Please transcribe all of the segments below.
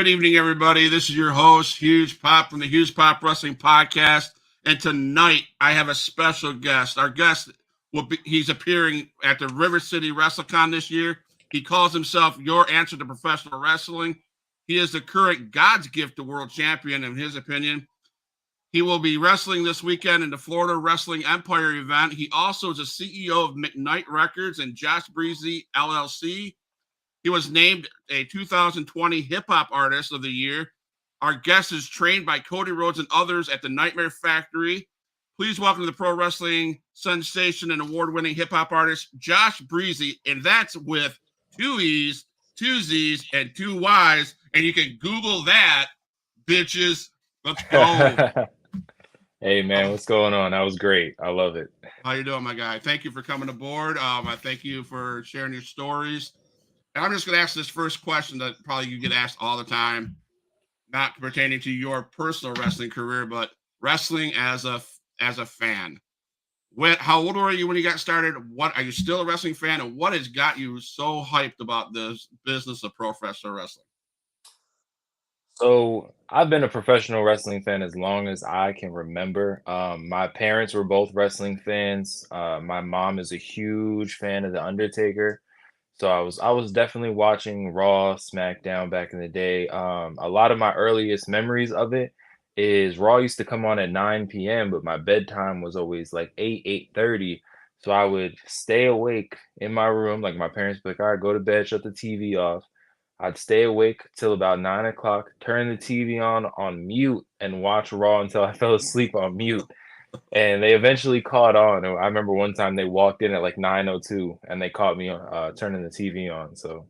Good evening, everybody. This is your host, Huge Pop from the Huge Pop Wrestling Podcast. And tonight, I have a special guest. Our guest he's appearing at the River City WrestleCon this year. He calls himself Your Answer to Professional Wrestling. He is the current God's Gift to World Champion, in his opinion. He will be wrestling this weekend in the Florida Wrestling Empire event. He also is the CEO of McKnight Records and Josh Breezzyy LLC. He was named a 2020 Hip Hop Artist of the Year. Our guest is trained by Cody Rhodes and others at the Nightmare Factory. Please welcome to the pro wrestling sensation and award-winning hip hop artist, Josh Breezzyy. And that's with 2 E's, 2 Z's, and 2 Y's. And you can Google that, bitches. Let's go. Hey, man, what's going on? That was great. I love it. How you doing, my guy? Thank you for coming aboard. I thank you for sharing your stories. And I'm just going to ask this first question that probably you get asked all the time, not pertaining to your personal wrestling career, but wrestling as a fan. How old were you when you got started? What are you still a wrestling fan? And what has got you so hyped about this business of professional wrestling? So I've been a professional wrestling fan as long as I can remember. My parents were both wrestling fans. My mom is a huge fan of The Undertaker. So I was definitely watching Raw, SmackDown back in the day. A lot of my earliest memories of it is Raw used to come on at 9 p.m., but my bedtime was always like 8:30. So I would stay awake in my room, like my parents would be like, all right, go to bed, shut the TV off. I'd stay awake till about 9 o'clock, turn the TV on mute, and watch Raw until I fell asleep on mute. And they eventually caught on. I remember one time they walked in at like 9:02, and they caught me turning the TV on. So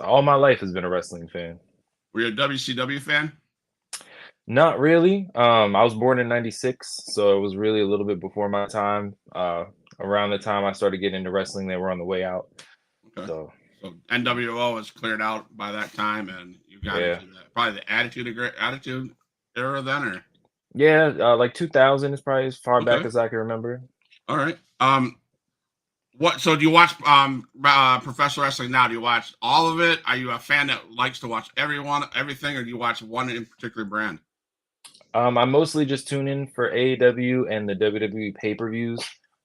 all my life has been a wrestling fan. Were you a WCW fan? Not really. I was born in '96, so it was really a little bit before my time. Around the time I started getting into wrestling, they were on the way out. Okay. So So NWO was cleared out by that time, and you got yeah. into probably the attitude era then, or Yeah, like 2000 is probably as far back okay, as I can remember. all right. What? So do you watch professional wrestling now? Do you watch all of it? Are you a fan that likes to watch everything, or do you watch one in particular brand? I mostly just tune in for AEW and the WWE pay-per-views.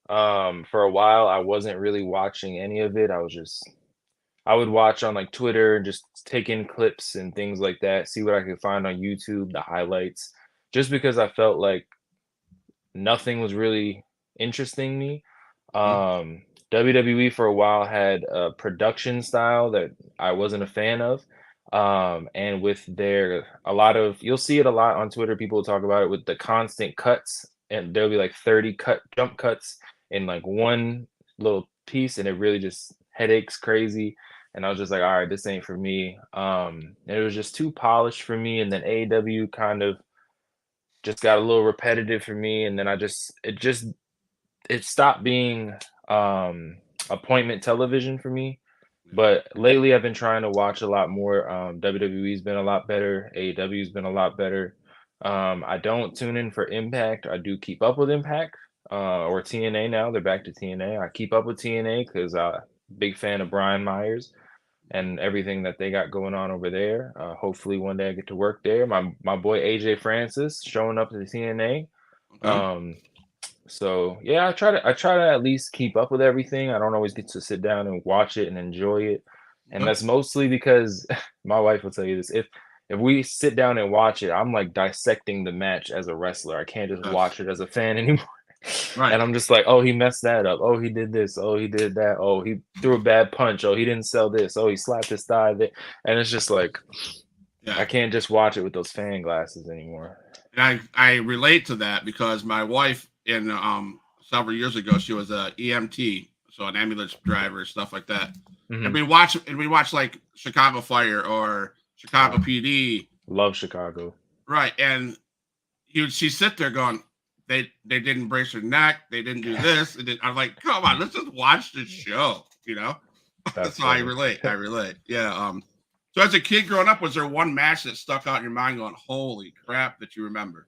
For a while, I wasn't really watching any of it. I would watch on like Twitter and just take in clips and things like that, see what I could find on YouTube, the highlights, just because I felt like nothing was really interesting me. Mhm. Um, WWE for a while had a production style that I wasn't a fan of. And with a lot of, you'll see it a lot on Twitter. People talk about it with the constant cuts, and there'll be like 30 jump cuts in like one little piece, and it really just headaches crazy. And I was just like, all right, this ain't for me. And it was just too polished for me. And then AEW kind of just got a little repetitive for me. And then it stopped being appointment television for me. But lately, I've been trying to watch a lot more. WWE's been a lot better. AEW's been a lot better. I don't tune in for Impact. I do keep up with Impact or TNA now. They're back to TNA. I keep up with TNA because I'm a big fan of Brian Myers and everything that they got going on over there. Hopefully, one day I get to work there. My boy AJ Francis showing up to the TNA. Okay. So yeah, I try to at least keep up with everything. I don't always get to sit down and watch it and enjoy it. And Okay. that's mostly because my wife will tell you this. If we sit down and watch it, I'm like dissecting the match as a wrestler. I can't just Yes. watch it as a fan anymore. Right. And I'm just like, oh, he messed that up. Oh, he did this. Oh, he did that. Oh, he threw a bad punch. Oh, he didn't sell this. Oh, he slapped his thigh there. And it's just like Yeah. I can't just watch it with those fan glasses anymore. And I relate to that because my wife in several years ago she was a EMT, so an ambulance driver, stuff like that. And Hmm. we watch like Chicago Fire or Chicago Oh, PD, love Chicago. right? And she sit there going, they didn't brace her neck, they didn't do this. I'm like, come on, let's just watch the show, you know. That's So I funny. relate. I relate. Yeah. So as a kid growing up, was there one match that stuck out in your mind, going, "Holy crap!" that you remember?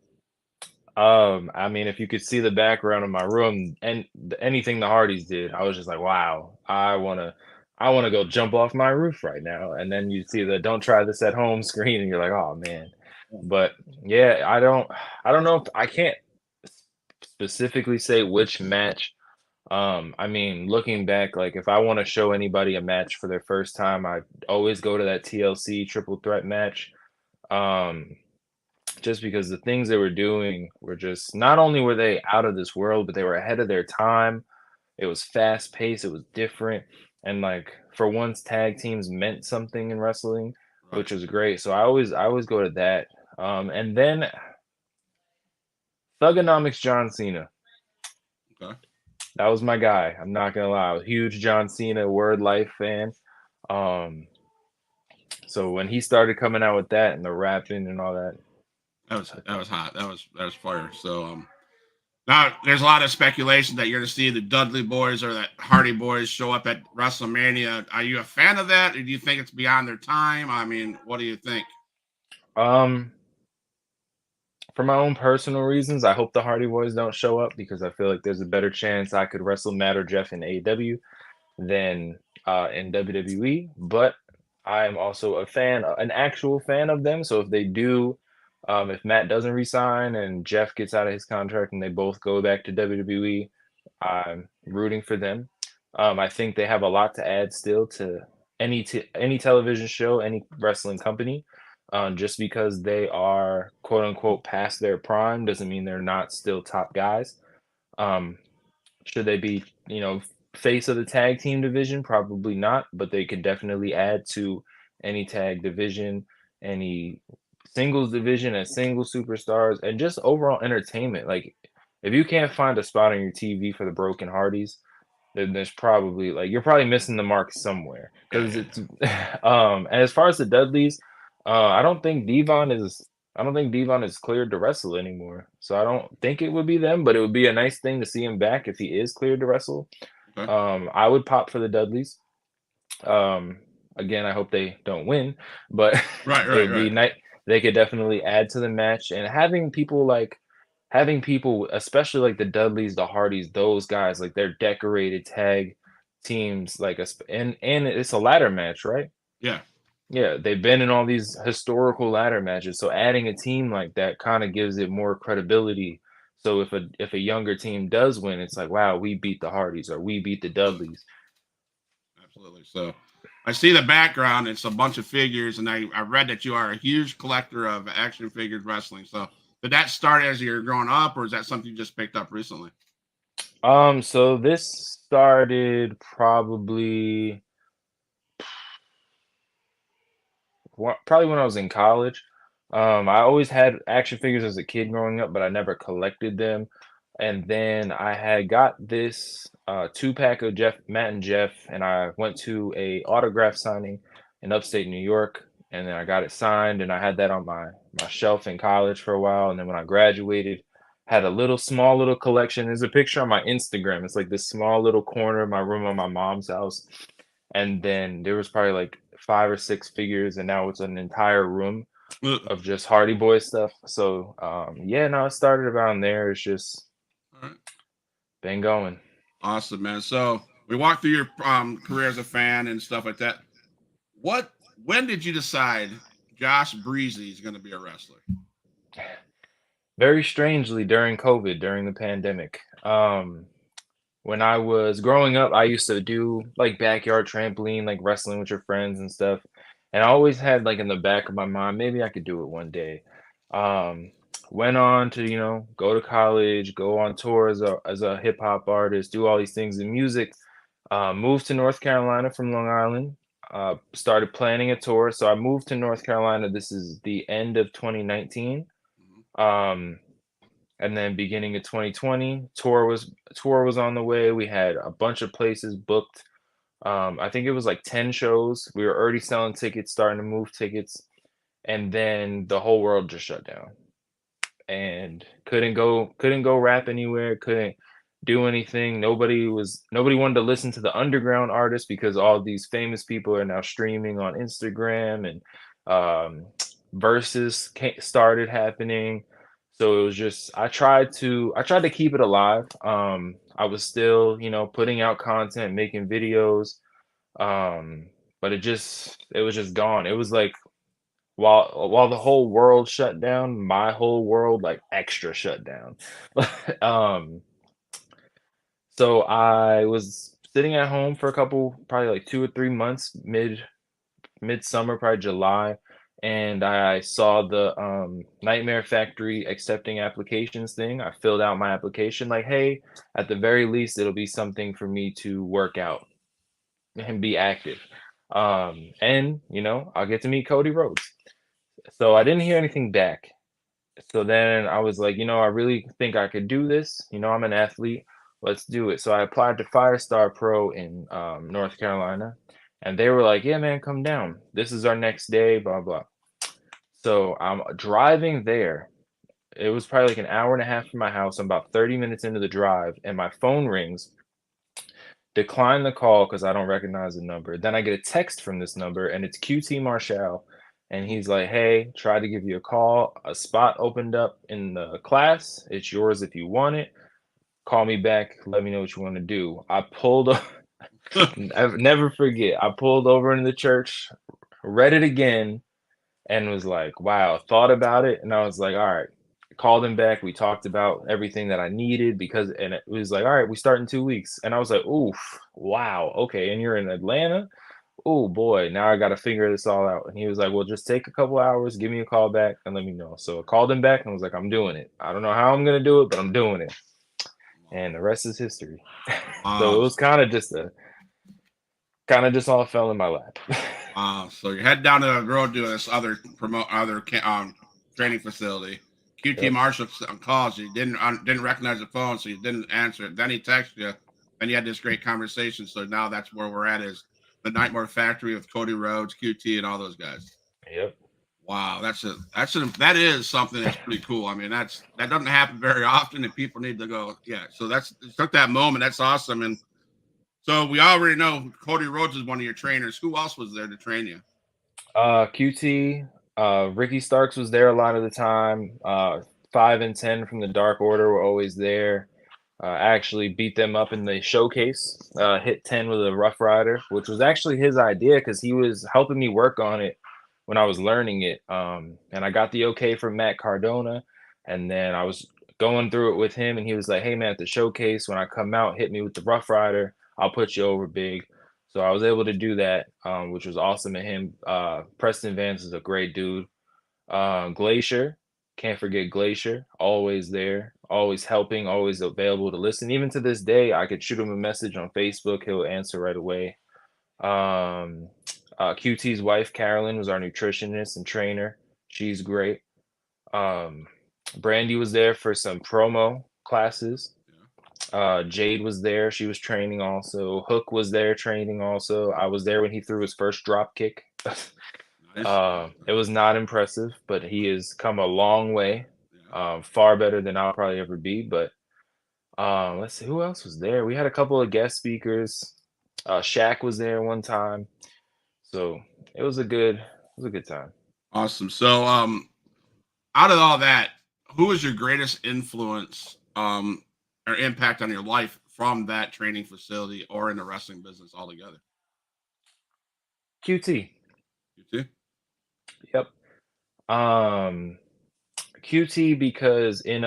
I mean, if you could see the background of my room and anything the Hardys did, I was just like, wow, I want to. I want to go jump off my roof right now. And then you see the "Don't try this at home" screen, and you're like, oh man. But yeah, I don't know if I can't specifically say which match. I mean, looking back, like if I want to show anybody a match for their first time, I always go to that TLC triple threat match. Um, just because the things they were doing were just not only were they out of this world, but they were ahead of their time. It was fast paced, it was different, and like for once, tag teams meant something in wrestling, Right. which was great. So I always go to that. And then Thugonomics John Cena. Okay. That was my guy. I'm not gonna lie. I was a huge John Cena Word Life fan. Um, so when he started coming out with that and the rapping and all that, That was hot. That was fire. So now there's a lot of speculation that you're going to see the Dudley Boys or the Hardy Boys show up at WrestleMania. Are you a fan of that, or do you think it's beyond their time? I mean, what do you think? um, for my own personal reasons, I hope the Hardy Boys don't show up because I feel like there's a better chance I could wrestle Matt or Jeff in AEW than in WWE. But I'm also a fan, an actual fan of them. So if they do, if Matt doesn't resign and Jeff gets out of his contract and they both go back to WWE, I'm rooting for them. I think they have a lot to add still to any television show, any wrestling company. Just because they are quote unquote past their prime doesn't mean they're not still top guys. Um, should they be, face of the tag team division? Probably not, but they could definitely add to any tag division, any singles division as single superstars, and just overall entertainment. Like, if you can't find a spot on your TV for the Broken Hardys, then there's probably like you're probably missing the mark somewhere. Yeah, Because yeah. it's and as far as the Dudleys, I don't think Devon is cleared to wrestle anymore. So I don't think it would be them, but it would be a nice thing to see him back if he is cleared to wrestle. Okay. I would pop for the Dudleys. Um, again, I hope they don't win, but Right, it right, would be right. nice. They could definitely add to the match, and having people, especially like the Dudleys, the Hardys, those guys, like they're decorated tag teams, and it's a ladder match, right? Yeah, Yeah, they've been in all these historical ladder matches, so adding a team like that kind of gives it more credibility. So if a younger team does win, it's like, wow, we beat the Hardys or we beat the absolutely, Dudleys. absolutely. So I see the background. It's a bunch of figures, and I read that you are a huge collector of action figures wrestling. So did that start as you're growing up, or is that something you just picked up recently? So this started probably probably when I was in college. I always had action figures as a kid growing up, but I never collected them. And then I had got this two-pack of Matt and Jeff, and I went to a autograph signing in upstate New York, and then I got it signed, and I had that on my shelf in college for a while. And then when I graduated, had a small little collection. There's a picture on my Instagram. It's like this small little corner of my room on my mom's house, and then there was probably like 5 or 6 figures, and now it's an entire room All of just Hardy Boy stuff. So yeah, no, it started around there. It's just right. been going. Awesome, man. So we walked through your career as a fan and stuff like that. What? When did you decide Josh Breezzyy is going to be a wrestler? Very strangely during COVID, during the pandemic. When I was growing up, I used to do like backyard trampoline, like wrestling with your friends and stuff. And I always had like in the back of my mind, maybe I could do it one day. Um, Went on to, go to college, go on tour as a hip hop artist, do all these things in music. Moved to North Carolina from Long Island, started planning a tour. So I moved to North Carolina. This is the end of 2019. Mhm. Um, and then beginning of 2020, tour was on the way. We had a bunch of places booked. I think it was like 10 shows. We were already selling tickets, starting to move tickets, and then the whole world just shut down. And couldn't go rap anywhere, couldn't do anything. Nobody wanted to listen to the underground artists because all these famous people are now streaming on Instagram, and verses started happening. So it was just I tried to keep it alive. I was still, putting out content, making videos, But it was just gone. It was like while the whole world shut down, my whole world like extra shut down. um, so I was sitting at home for a couple, probably like 2 or 3 months, midsummer, probably July, and I saw the Nightmare Factory accepting applications thing. I filled out my application, like, hey, at the very least, it'll be something for me to work out and be active. And I'll get to meet Cody Rhodes. So I didn't hear anything back. So then I was like, I really think I could do this. I'm an athlete. Let's do it. So I applied to Firestar Pro in North Carolina, and they were like, yeah, man, come down. This is our next day, blah, blah. So I'm driving there. It was probably like an hour and a half from my house. I'm about 30 minutes into the drive, and my phone rings. Decline the call because I don't recognize the number. Then I get a text from this number, and it's QT Marshall. And he's like, hey, tried to give you a call. A spot opened up in the class. It's yours if you want it. Call me back. Let me know what you want to do. I pulled I never forget. I pulled over into the church, read it again, and was like, wow, thought about it. And I was like, all right. Called him back. We talked about everything that I needed and it was like, all right, we start in 2 weeks. And I was like, oof, wow, okay. And you're in Atlanta? Oh boy, now I got to figure this all out. And he was like, well, just take a couple hours, give me a call back, and let me know. So I called him back and was like, I'm doing it. I don't know how I'm gonna do it, but I'm doing it. And the rest is history. So it was kind of just all fell in my lap. So you head down to the road to this other training facility. QT Yep. Marshall calls you. Didn't recognize the phone, so you didn't answer it. Then he texts you, and you had this great conversation. So now that's where we're at, is the Nightmare Factory with Cody Rhodes, QT, and all those guys. Yep. Wow, that is something that's pretty cool. I mean, that doesn't happen very often, and people need to go. Yeah, so it took that moment. That's awesome. And so we already know Cody Rhodes is one of your trainers. Who else was there to train you? QT, Ricky Starks was there a lot of the time. 5 and 10 from the Dark Order were always there. Actually beat them up in the showcase. Hit 10 with a Rough Rider, which was actually his idea because he was helping me work on it when I was learning it. And I got the okay from Matt Cardona, and then I was going through it with him, and he was like, hey man, at the showcase, when I come out, hit me with the Rough Rider. I'll put you over big. So I was able to do that, which was awesome of him. Preston Vance is a great dude. Glacier, can't forget Glacier, always there, always helping, always available to listen. Even to this day, I could shoot him a message on Facebook, he'll answer right away. QT's wife, Carolyn, was our nutritionist and trainer. She's great. Brandy was there for some promo classes. Jade was there. She was training also. Hook was there training also. I was there when he threw his first drop kick. Nice. It was not impressive, but he has come a long way. Far better than I'll probably ever be. But let's see, who else was there? We had a couple of guest speakers. Shaq was there one time. So it was a good time. Awesome. So out of all that, who was your greatest influence or impact on your life from that training facility or in the wrestling business altogether? QT. You too? Yep. QT, because in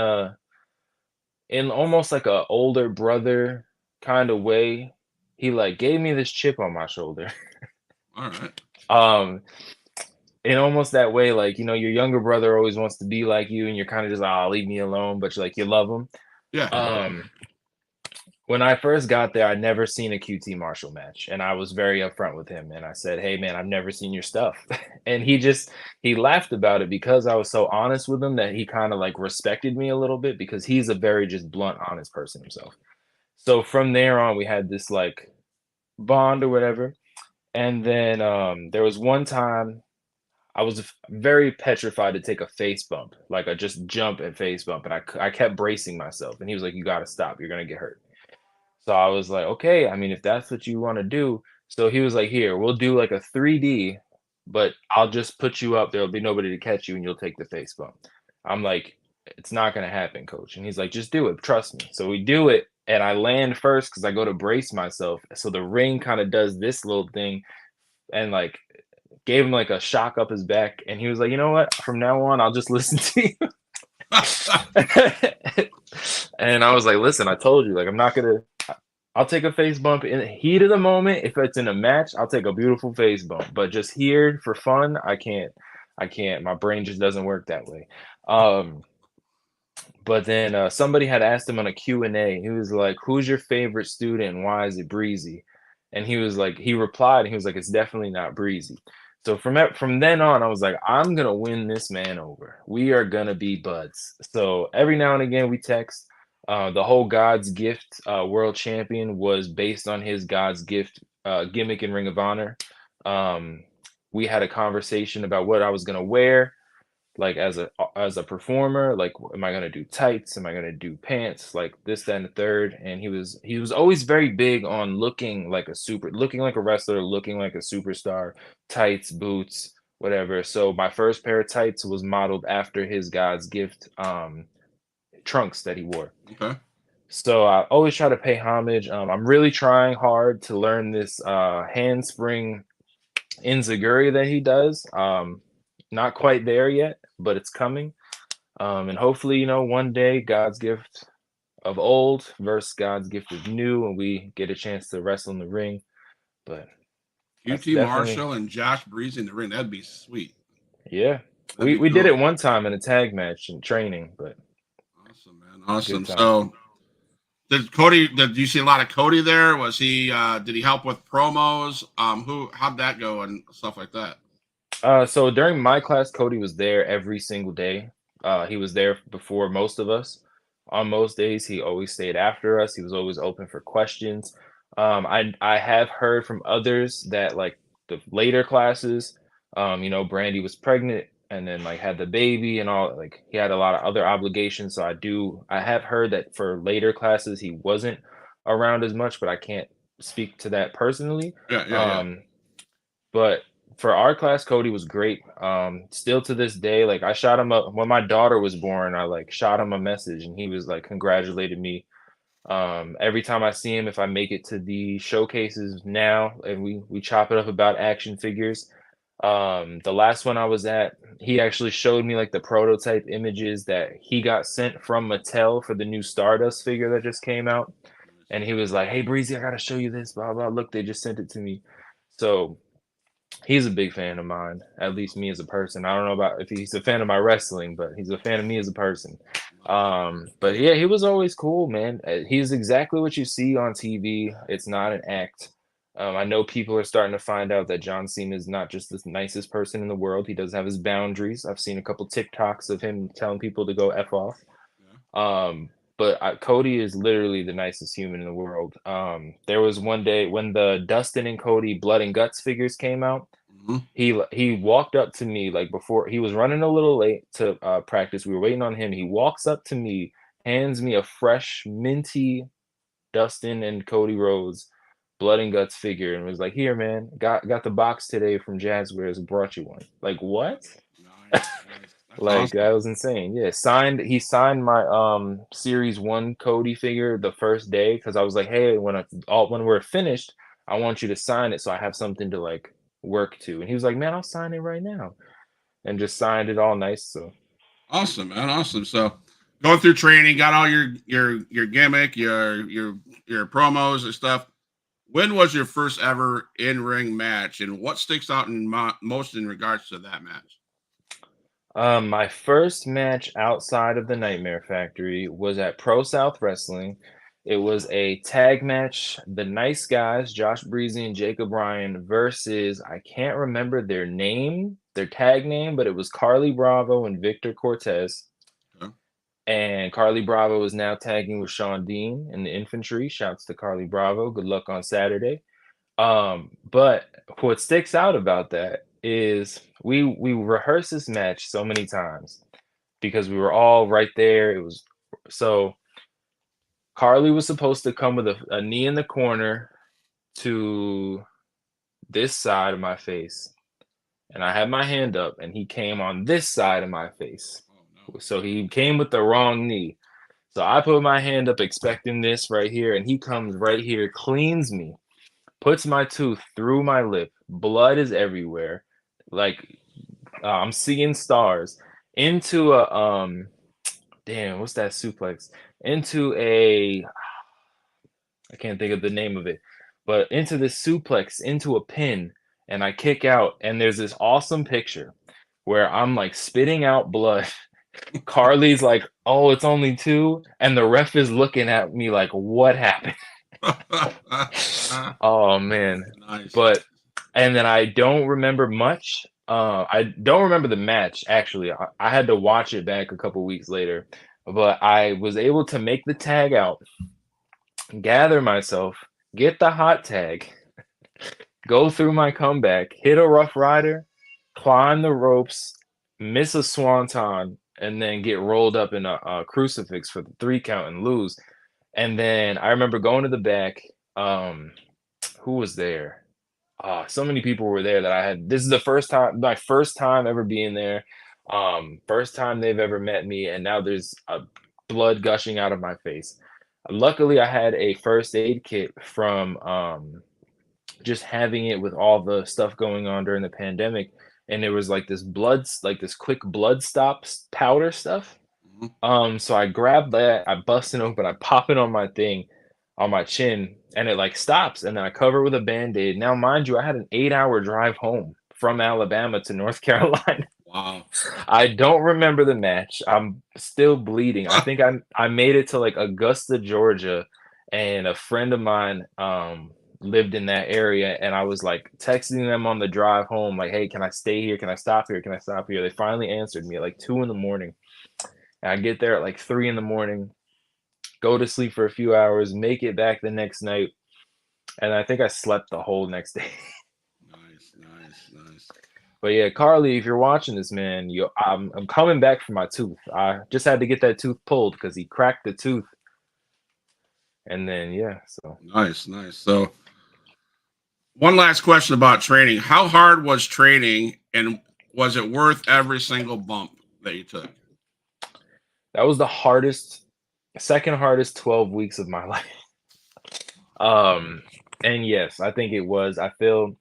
almost like a older brother kind of way, he like gave me this chip on my shoulder. All right. In almost that way, like, your younger brother always wants to be like you, and you're kind of just, leave me alone, but you love him. Yeah. When I first got there, I'd never seen a QT Marshall match, and I was very upfront with him, and I said, hey man, I've never seen your stuff. And he laughed about it because I was so honest with him, that he kind of like respected me a little bit, because he's a very just blunt, honest person himself. So from there on, we had this like bond or whatever. And then there was one time I was very petrified to take a face bump, like a just jump and face bump, and I kept bracing myself, and he was like, you got to stop, you're gonna get hurt. So I was like, okay, I mean, if that's what you want to do. So he was like, here, we'll do like a 3D, but I'll just put you up. There'll be nobody to catch you, and you'll take the face bump. I'm like, it's not going to happen, coach. And he's like, just do it. Trust me. So we do it. and I land first because I go to brace myself. So the ring kind of does this little thing and like gave him like a shock up his back. And he was like, you know what? From now on, I'll just listen to you. And I was like, listen, I told you, like, I'll take a face bump in the heat of the moment. If it's in a match, I'll take a beautiful face bump. But just here for fun, I can't. My brain just doesn't work that way. But then somebody had asked him on a Q&A. He was like, who's your favorite student? Why is it Breezzyy? And he was like, he replied, and he was like, it's definitely not Breezzyy. So from then on, I was like, I'm gonna win this man over. We are gonna be buds. So every now and again, we text. The whole God's Gift World Champion was based on his God's Gift gimmick in Ring of Honor. We had a conversation about what I was gonna wear, like as a performer. Like, am I gonna do tights? Am I gonna do pants? Like this, that, and the third. And he was always very big on looking like a wrestler, looking like a superstar, tights, boots, whatever. So my first pair of tights was modeled after his God's Gift trunks that he wore. Okay. So I always try to pay homage. I'm really trying hard to learn this handspring enziguri that he does. Not quite there yet, but it's coming. And hopefully, one day God's Gift of old versus God's Gift of new, and we get a chance to wrestle in the ring. But QT Marshall and Josh Breezzyy in the ring. That'd be sweet. Yeah. We did it one time in a tag match in training, but awesome, man. Awesome. So did you see a lot of Cody there? Was he did he help with promos? How'd that go and stuff like that? So during my class, Cody was there every single day. He was there before most of us. On most days, he always stayed after us. He was always open for questions. I have heard from others that like the later classes, Brandy was pregnant and then like had the baby and all, like he had a lot of other obligations. So I have heard that for later classes he wasn't around as much, but I can't speak to that personally. Yeah. But for our class, Cody was great. Still to this day, like I shot him up when my daughter was born. I like shot him a message, and he was like congratulated me. Every time I see him, if I make it to the showcases now, and we chop it up about action figures. The last one I was at, he actually showed me like the prototype images that he got sent from Mattel for the new Stardust figure that just came out, and he was like, "Hey Breezzyy, I gotta show you this. Blah blah. Look, they just sent it to me." So he's a big fan of mine, at least me as a person. I don't know about if he's a fan of my wrestling, but he's a fan of me as a person. But yeah, he was always cool, man. He's exactly what you see on TV. It's not an act. I know people are starting to find out that John Cena is not just the nicest person in the world. He does have his boundaries. I've seen a couple TikToks of him telling people to go F off. But Cody is literally the nicest human in the world. There was one day when the Dustin and Cody Blood and Guts figures came out. Mm-hmm. He walked up to me like before he was running a little late to practice. We were waiting on him. He walks up to me, hands me a fresh minty Dustin and Cody Rhodes Blood and Guts figure, and was like, "Here, man, got the box today from Jazzwares. Brought you one." Like what? Nice. Like awesome. that was insane. Yeah, he signed my series 1 Cody figure the first day because I was like, hey, when we're finished, I want you to sign it so I have something to like work to. And he was like, man, I'll sign it right now, and just signed it all nice. So awesome, man. Awesome. So going through training, got all your gimmick, your promos and stuff. When was your first ever in ring match, and what sticks out in most in regards to that match? my first match outside of the Nightmare Factory was at Pro South Wrestling. It was a tag match. The Nice Guys, Josh Breezzyy and Jacob Ryan versus, I can't remember their tag name, but it was Carly Bravo and Victor Cortez. Okay. And Carly Bravo is now tagging with Sean Dean in the infantry. Shouts to Carly Bravo. Good luck on Saturday. But what sticks out about that is we rehearsed this match so many times because we were all right there. It was so Carly was supposed to come with a knee in the corner to this side of my face, and I had my hand up, and he came on this side of my face. Oh, no. So he came with the wrong knee. So I put my hand up expecting this right here, and he comes right here, cleans me, puts my tooth through my lip. Blood is everywhere. Like I'm seeing stars into a damn, what's that suplex? Into a I can't think of the name of it, but into this suplex, into a pin, and I kick out, and there's this awesome picture where I'm like spitting out blood. Carly's like, "Oh, it's only 2," and the ref is looking at me like, "What happened?" Oh man. Nice. But and then I don't remember much. I don't remember the match actually. I had to watch it back a couple weeks later, but I was able to make the tag out, gather myself, get the hot tag, go through my comeback, hit a Rough Rider, climb the ropes, miss a swanton, and then get rolled up in a crucifix for the 3 count and lose. And then I remember going to the back. Who was there? So many people were there that I had. This is the first time, my first time ever being there. First time they've ever met me, and now there's blood gushing out of my face. Luckily, I had a first aid kit from just having it with all the stuff going on during the pandemic, and it was like this like this quick blood stops powder stuff. So I grabbed that, I bust it open, I pop it on my thing, on my chin, and it like stops, and then I cover it with a band-aid. Now, mind you, I had an 8-hour drive home from Alabama to North Carolina. Wow. I don't remember the match. I'm still bleeding. I think I made it to like Augusta, Georgia, and a friend of mine lived in that area, and I was like texting them on the drive home, like, "Hey, can I stay here? Can I stop here? Can I stop here?" They finally answered me at like 2 in the morning. And I get there at like 3 in the morning, go to sleep for a few hours, make it back the next night, and I think I slept the whole next day. Nice. But yeah, Carly, if you're watching this, man, I'm coming back for my tooth. I just had to get that tooth pulled because he cracked the tooth. And then yeah, so Nice. So one last question about training. How hard was training, and was it worth every single bump that you took? that was the second hardest 12 weeks of my life. And yes, I think it was. I feel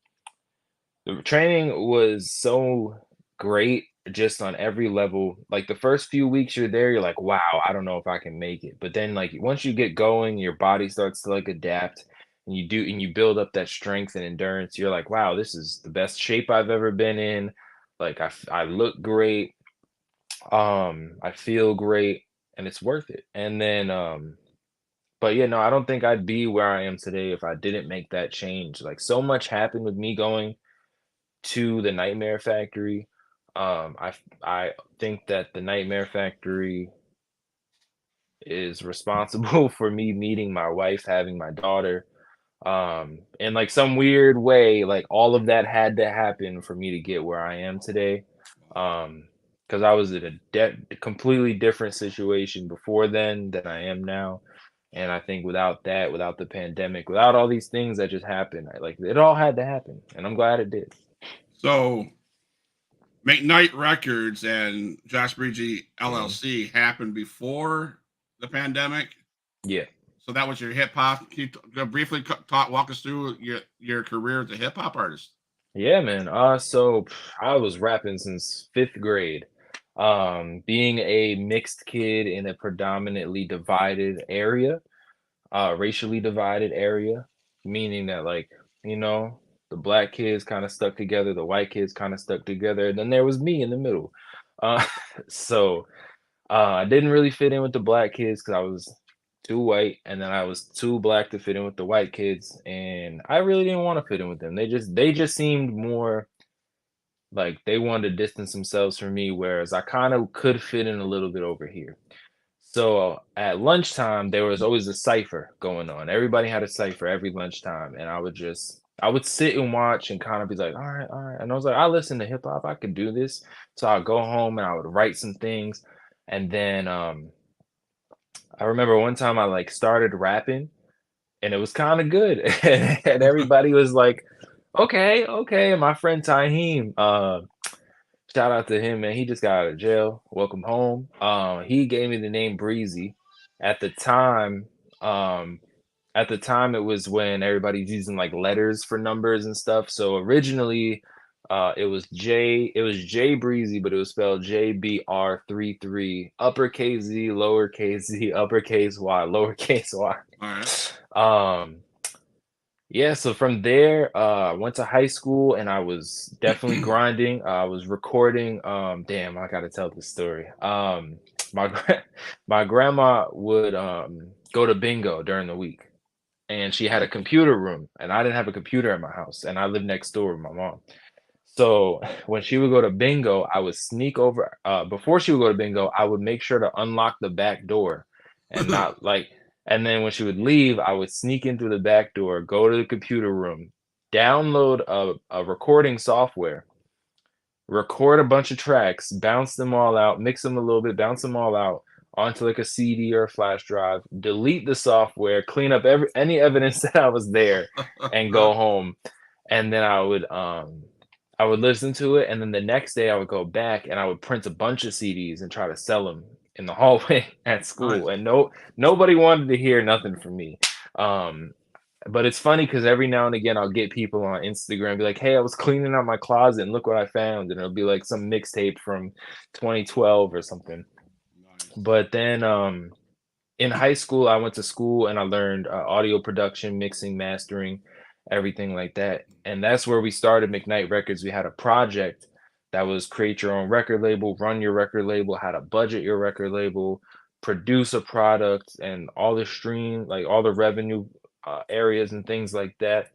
the training was so great just on every level. Like the first few weeks you're there, you're like, wow, I don't know if I can make it. But then like once you get going, your body starts to like adapt, and you build up that strength and endurance. You're like, wow, this is the best shape I've ever been in. Like I look great. I feel great, and it's worth it. And then but yeah, no, I don't think I'd be where I am today if I didn't make that change. Like so much happened with me going to the Nightmare Factory. I think that the Nightmare Factory is responsible for me meeting my wife, having my daughter. In like some weird way, like all of that had to happen for me to get where I am today. Because I was in a completely different situation before then than I am now. And I think without that, without the pandemic, without all these things that just happened, like it all had to happen, and I'm glad it did. So McKnight Records and Josh Breezzyy LLC happened before the pandemic. Yeah. So that was your hip hop. Can you briefly walk us through your career as a hip hop artist? Yeah, man. So I was rapping since 5th grade. Being a mixed kid in a predominantly divided area, racially divided area, meaning that like, you know, the black kids kind of stuck together, the white kids kind of stuck together, and then there was me in the middle. Uh, so I didn't really fit in with the black kids because I was too white, and then I was too black to fit in with the white kids, and I really didn't want to fit in with them. They just seemed more like they wanted to distance themselves from me, whereas I kind of could fit in a little bit over here. So at lunchtime, there was always a cipher going on. Everybody had a cipher every lunchtime, and I would sit and watch and kind of be like, all right, all right. And I was like, I listen to hip hop, I could do this. So I'd go home and I would write some things. And then I remember one time I like started rapping, and it was kind of good. And everybody was like, okay, okay. And my friend Taheem, shout out to him, man. He just got out of jail. Welcome home. He gave me the name Breezzyy at the time, um, it was when everybody's using like letters for numbers and stuff. So originally, it was J Breezzy, but it was spelled JBR33, uppercase Z, lowercase z, uppercase Y, lowercase y. All right. Um, yeah, so from there, I went to high school and I was definitely grinding. I was recording. Damn, I gotta tell this story. My my grandma would go to bingo during the week, and she had a computer room, and I didn't have a computer at my house, and I lived next door with my mom. So when she would go to bingo, I would sneak over. Before she would go to bingo, I would make sure to unlock the back door, and not like. And then when she would leave, I would sneak in through the back door, go to the computer room, download a recording software, record a bunch of tracks, bounce them all out, mix them a little bit, bounce them all out onto like a CD or a flash drive, delete the software, clean up any evidence that I was there, and go home. And then I would listen to it, and then the next day I would go back and I would print a bunch of CDs and try to sell them in the hallway at school. Nice. And nobody wanted to hear nothing from me. Um, but it's funny because every now and again I'll get people on Instagram be like, "Hey, I was cleaning out my closet and look what I found," and it'll be like some mixtape from 2012 or something. Nice. But then in high school, I went to school and I learned audio production, mixing, mastering, everything like that. And that's where we started McKnight Records. We had a project that was create your own record label, run your record label, how to budget your record label, produce a product, and all the stream, like all the revenue areas and things like that.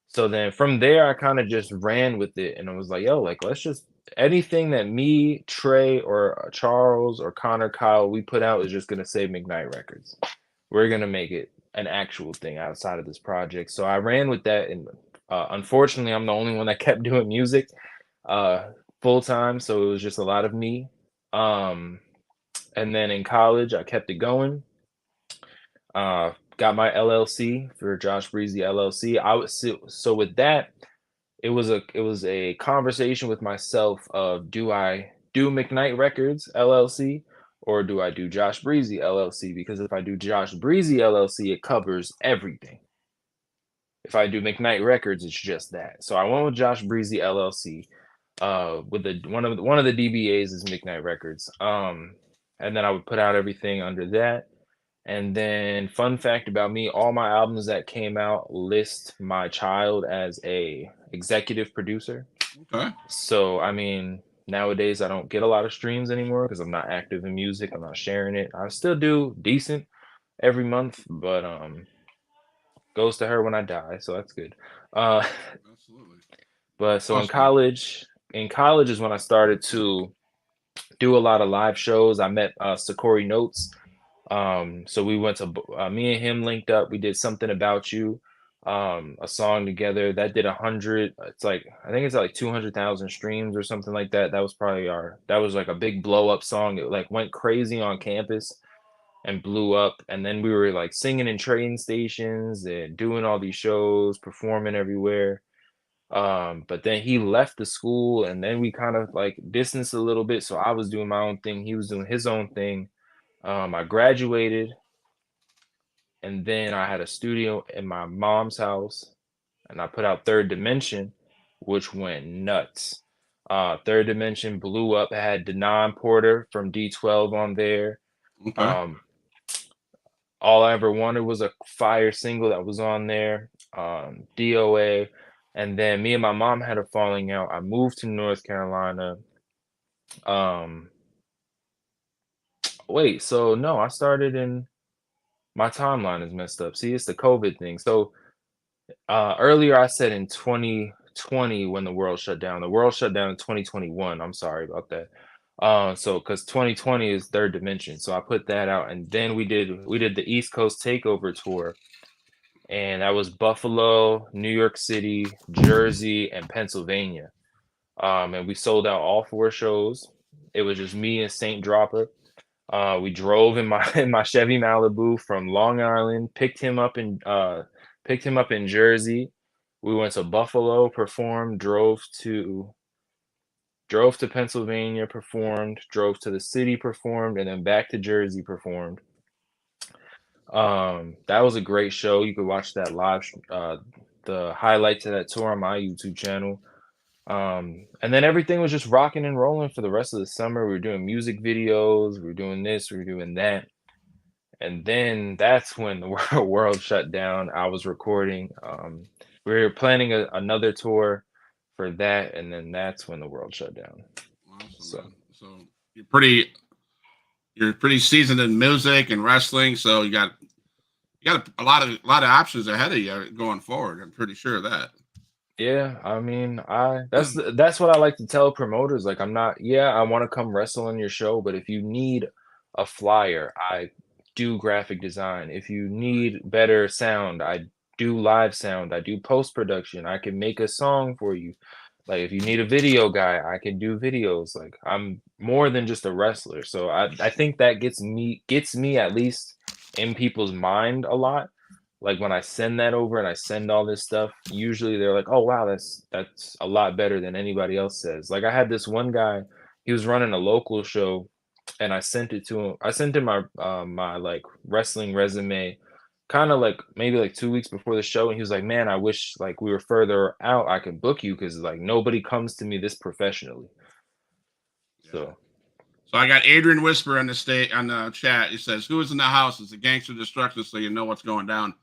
So then from there, I kind of just ran with it, and I was like, "Yo, like let's just anything that me, Trey, or Charles, or Connor, Kyle, we put out is just gonna say McKnight Records. We're gonna make it an actual thing outside of this project." So I ran with that, and unfortunately, I'm the only one that kept doing music full time, so it was just a lot of me. Um, and then in college, I kept it going. Got my LLC for Josh Breezzyy LLC. I was so with that, it was a conversation with myself of do I do McKnight Records LLC or do I do Josh Breezzyy LLC? Because if I do Josh Breezzyy LLC, it covers everything. If I do McKnight Records, it's just that. So I went with Josh Breezzyy LLC. With the one of the DBAs is McKnight Records. And then I would put out everything under that. And then, fun fact about me, all my albums that came out list my child as a executive producer. Okay. So, I mean, nowadays I don't get a lot of streams anymore because I'm not active in music. I'm not sharing it. I still do decent every month, but goes to her when I die, so that's good. Uh, Absolutely. but so Awesome. in college is when I started to do a lot of live shows. I met Sakori Notes. So we went to me and him linked up. We did Something About You, a song together that did 100. It's like I think it's like 200,000 streams or something like that. That was probably that was like a big blow up song. It like went crazy on campus and blew up. And then we were like singing in train stations and doing all these shows, performing everywhere. But then he left the school and then we kind of like distanced a little bit. So I was doing my own thing. He was doing his own thing. I graduated and then I had a studio in my mom's house and I put out Third Dimension, which went nuts. Third Dimension blew up. It had Denon Porter from D12 on there. Okay. Um, All I Ever Wanted was a fire single that was on there. DOA. And then me and my mom had a falling out. I moved to North Carolina. Um, Wait, so no, I started in my timeline is messed up. See, it's the COVID thing. So earlier I said in 2020 when the world shut down. The world shut down in 2021. I'm sorry about that. So because 2020 is Third Dimension, so I put that out, and then we did the East Coast Takeover tour, and that was Buffalo, New York City, Jersey, and Pennsylvania. And we sold out all four shows. It was just me and Saint Dropper. We drove in my in my Chevy Malibu from Long Island, picked him up in Jersey. We went to Buffalo, performed, drove to Pennsylvania, performed, drove to the city, performed, and then back to Jersey, performed. That was a great show. You could watch that live, the highlights of that tour on my YouTube channel. And then everything was just rocking and rolling for the rest of the summer. We were doing music videos, we were doing this, we were doing that. And then that's when the world shut down. I was recording. We were planning another tour for that, and then that's when the world shut down. Awesome, So, man. So you're pretty seasoned in music and wrestling, so you got a lot of options ahead of you going forward. I'm pretty sure of that. yeah, I mean, that's what I like to tell promoters. Like, I'm not, yeah, I want to come wrestle on your show, but if you need a flyer, I do graphic design. If you need better sound, I do live sound. I do post production. I can make a song for you. Like, if you need a video guy, I can do videos. Like, I'm more than just a wrestler. So I think that gets me at least in people's mind a lot. Like, when I send that over and I send all this stuff, usually they're like, "Oh wow, that's a lot better than anybody else says." Like, I had this one guy, he was running a local show, and I sent it to him. I sent him my like wrestling resume, kind of like maybe like 2 weeks before the show, and he was like, "Man, I wish like we were further out. I could book you because like nobody comes to me this professionally." Yeah. So So I got Adrian Whisper on the chat. He says, "Who is in the house? It's a gangster destruction, so you know what's going down."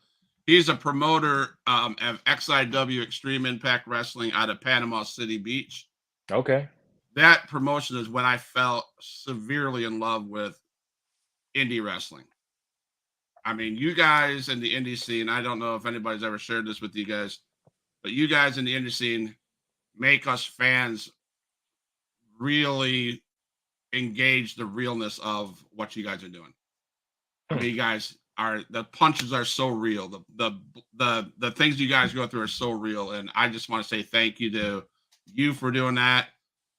He's a promoter of XIW Extreme Impact Wrestling out of Panama City Beach. okay, That promotion is when I fell severely in love with indie wrestling. I mean, you guys in the indie scene, I don't know if anybody's ever shared this with you guys, but you guys in the indie scene make us fans really engage the realness of what you guys are doing. I mean, you guys are the punches are so real. The things you guys go through are so real, and I just want to say thank you to you for doing that,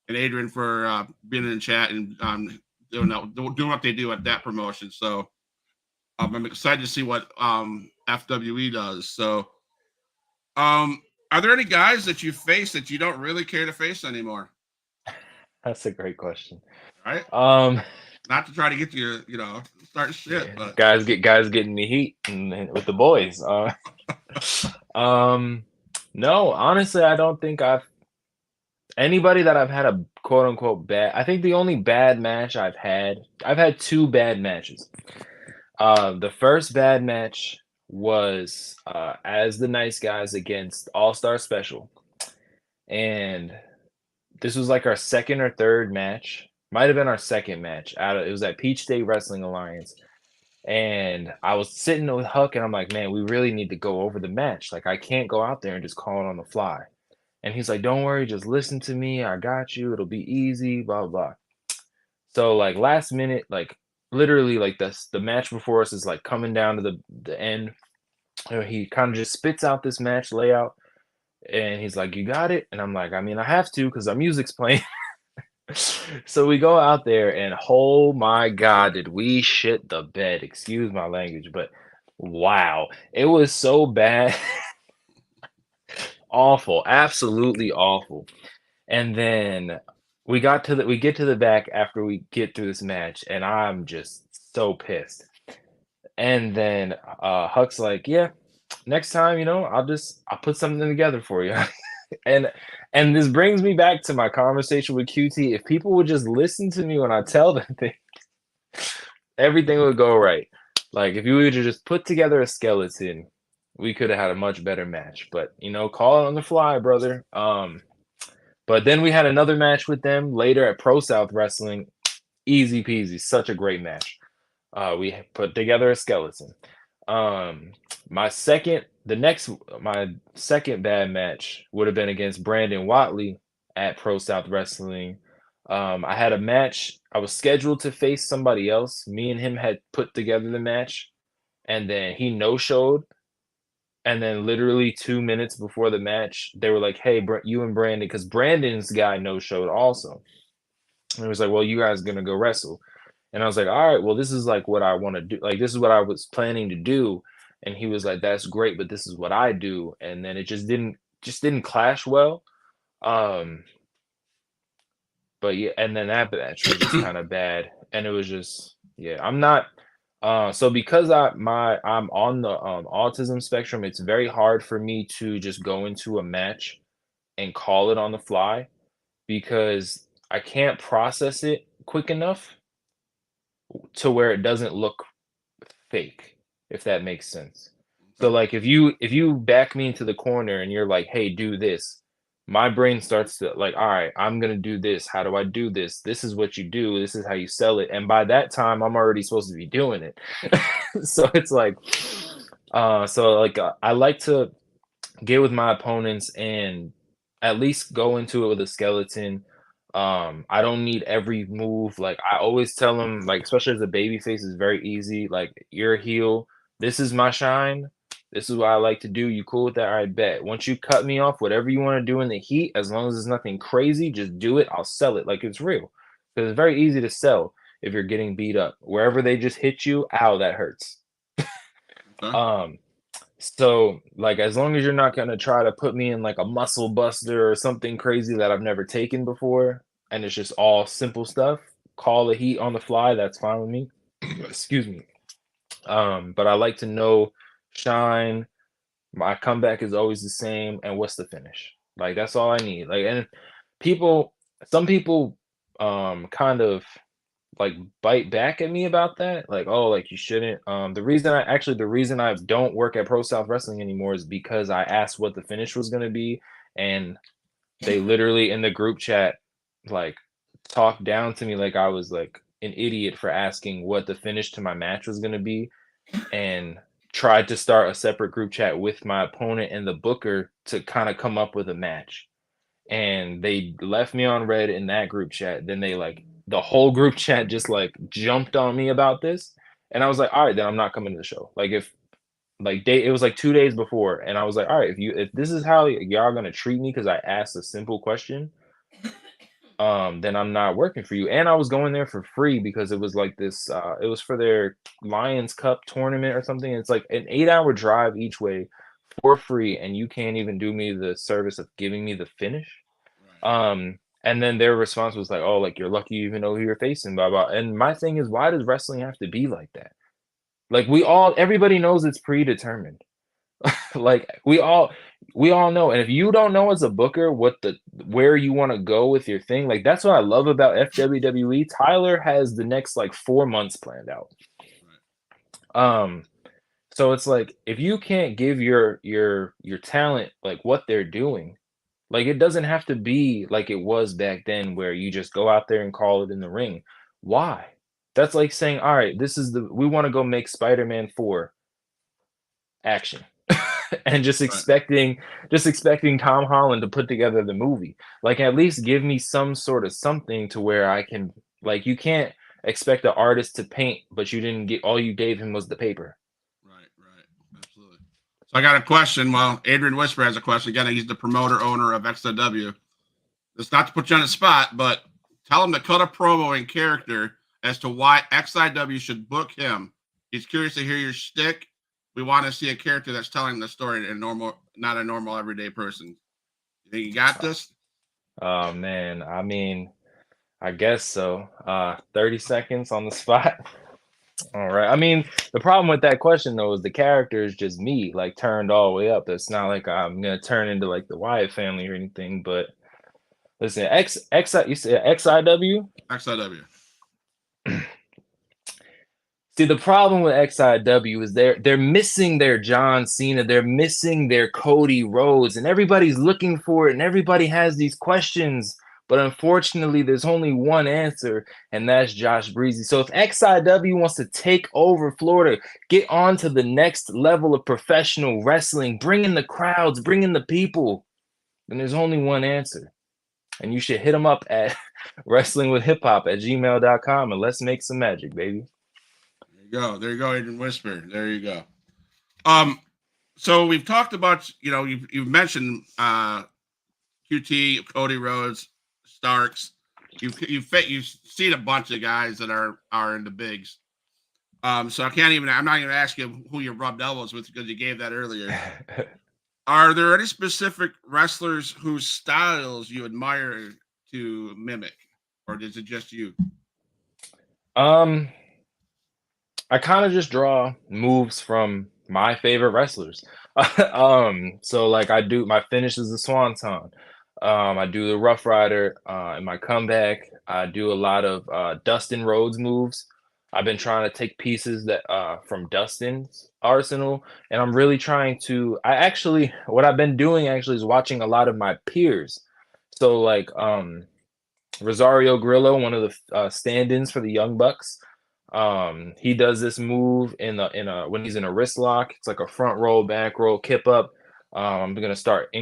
and Adrian for being in the chat and doing what they do at that promotion. So I'm excited to see what FWE does. So, are there any guys that you face that you don't really care to face anymore? that's a great question. Right? Um, Not to try to get you, start shit, yeah, but guys getting me heat with the boys. No, honestly, I don't think anybody that I've had a quote unquote bad. I think the only bad match I've had two bad matches. The first bad match was as the Nice Guys against All Star Special, and this was like our second or third match. Might have been our second match. It was at Peach State Wrestling Alliance. And I was sitting with Huck, and I'm like, man, we really need to go over the match. Like, I can't go out there and just call it on the fly. And he's like, don't worry, just listen to me. I got you. It'll be easy, blah, blah, blah. So, like, last minute, like, literally, like, the match before us is, like, coming down to the end. He kind of just spits out this match layout, and he's like, you got it? And I'm like, I mean, I have to because our music's playing. So we go out there, and oh my God, did we shit the bed? Excuse my language, but wow, it was so bad. Awful, absolutely awful. And then we get to the back after we get through this match, and I'm just so pissed. And then Huck's like, yeah, next time, I'll put something together for you. And this brings me back to my conversation with QT. If people would just listen to me when I tell them things, everything would go right. Like, if you would just put together a skeleton, we could have had a much better match. But call it on the fly, brother. But then we had another match with them later at Pro South Wrestling. Easy peasy, such a great match. We put together a skeleton. My second bad match would have been against Brandon Watley at Pro South Wrestling. I had a match. I was scheduled to face somebody else. Me and him had put together the match, and then he no-showed. And then literally 2 minutes before the match, they were like, "Hey, you and Brandon," because Brandon's guy no-showed also. And it was like, "Well, you guys gonna go wrestle?" And I was like, "All right, well, this is like what I want to do. Like, this is what I was planning to do." And he was like, "That's great, but this is what I do." And then it just didn't clash well. But yeah, and then that match was just kind of bad. And it was just, yeah, I'm not So because I'm on the autism spectrum, it's very hard for me to just go into a match and call it on the fly because I can't process it quick enough to where it doesn't look fake, if that makes sense. So Okay. like if you back me into the corner and you're like, "Hey, do this." My brain starts to like, "All right, I'm going to do this. How do I do this? This is what you do. This is how you sell it." And by that time, I'm already supposed to be doing it. So it's like I like to get with my opponents and at least go into it with a skeleton. I don't need every move. Like I always tell them, like especially as a baby face, is very easy. Like you're a heel. This is my shine. This is what I like to do. You cool with that? I bet. Once you cut me off, whatever you want to do in the heat, as long as it's nothing crazy, just do it. I'll sell it like it's real. Because it's very easy to sell if you're getting beat up. Wherever they just hit you, ow, that hurts. Okay. Um, so, like, as long as you're not gonna try to put me in like a muscle buster or something crazy that I've never taken before, and it's just all simple stuff, call the heat on the fly, that's fine with me. Excuse me. But I like to know shine, my comeback is always the same, and what's the finish? Like, that's all I need. Like, and people, some people, kind of like bite back at me about that like oh like you shouldn't the reason I don't work at Pro South Wrestling anymore is because I asked what the finish was going to be, and they literally in the group chat like talked down to me like I was like an idiot for asking what the finish to my match was going to be, and tried to start a separate group chat with my opponent and the booker to kind of come up with a match, and they left me on red in that group chat. Then they like the whole group chat just like jumped on me about this, and I was like, all right, then I'm not coming to the show. Like if like day it was like 2 days before, and I was like, all right, if this is how y'all gonna treat me because I asked a simple question, then I'm not working for you. And I was going there for free because it was like this it was for their Lions Cup tournament or something. It's like an 8-hour drive each way for free, and you can't even do me the service of giving me the finish. Right. And then their response was like, "Oh, like you're lucky you even know who you're facing." Blah blah. And my thing is, why does wrestling have to be like that? Like everybody knows it's predetermined. Like we all know. And if you don't know as a booker where you want to go with your thing, like that's what I love about FWWE. Tyler has the next like 4 months planned out. Um, so it's like if you can't give your talent like what they're doing, like it doesn't have to be like it was back then where you just go out there and call it in the ring. Why? That's like saying, all right, we want to go make Spider-Man 4 action. And Right. just expecting Tom Holland to put together the movie. Like at least give me some sort of something to where I can like you can't expect the artist to paint, but you didn't get all you gave him was the paper. Right. Right. Absolutely. So I got a question. Well, Adrian Whisper has a question. Again, he's the promoter owner of XW. It's not to put you on the spot, but tell him to cut a promo in character as to why XIW should book him. He's curious to hear your shtick. We want to see a character that's telling the story in normal, not a normal everyday person. You think you got this? Oh man, I mean, I guess so. 30 seconds on the spot. All right. I mean, the problem with that question though is the character is just me, like turned all the way up. It's not like I'm gonna turn into like the Wyatt family or anything. But listen, you said XIW. XIW. See, the problem with XIW is they're missing their John Cena, they're missing their Cody Rhodes, and everybody's looking for it, and everybody has these questions. But unfortunately, there's only one answer, and that's Josh Breezzyy. So if XIW wants to take over Florida, get on to the next level of professional wrestling, bring in the crowds, bring in the people, then there's only one answer. And you should hit them up at wrestlingwithhiphop@gmail.com and let's make some magic, baby. There you go. There you go, Adrian Whisper. There you go. Um, so we've talked about, you've mentioned QT, Cody Rhodes, Starks. You've seen a bunch of guys that are in the bigs. So I'm not even ask you who you rubbed elbows with because you gave that earlier. Are there any specific wrestlers whose styles you admire to mimic, or is it just you? Um, I kind of just draw moves from my favorite wrestlers. So like I do my finish is the Swanton. I do the Rough Rider in my comeback. I do a lot of Dustin Rhodes moves. I've been trying to take pieces that from Dustin's arsenal, and I'm really trying to. I actually, what I've been doing actually is watching a lot of my peers. So like Rosario Grillo, one of the stand-ins for the Young Bucks. He does this move in a when he's in a wrist lock. It's like a front roll, back roll, kip up. I'm gonna start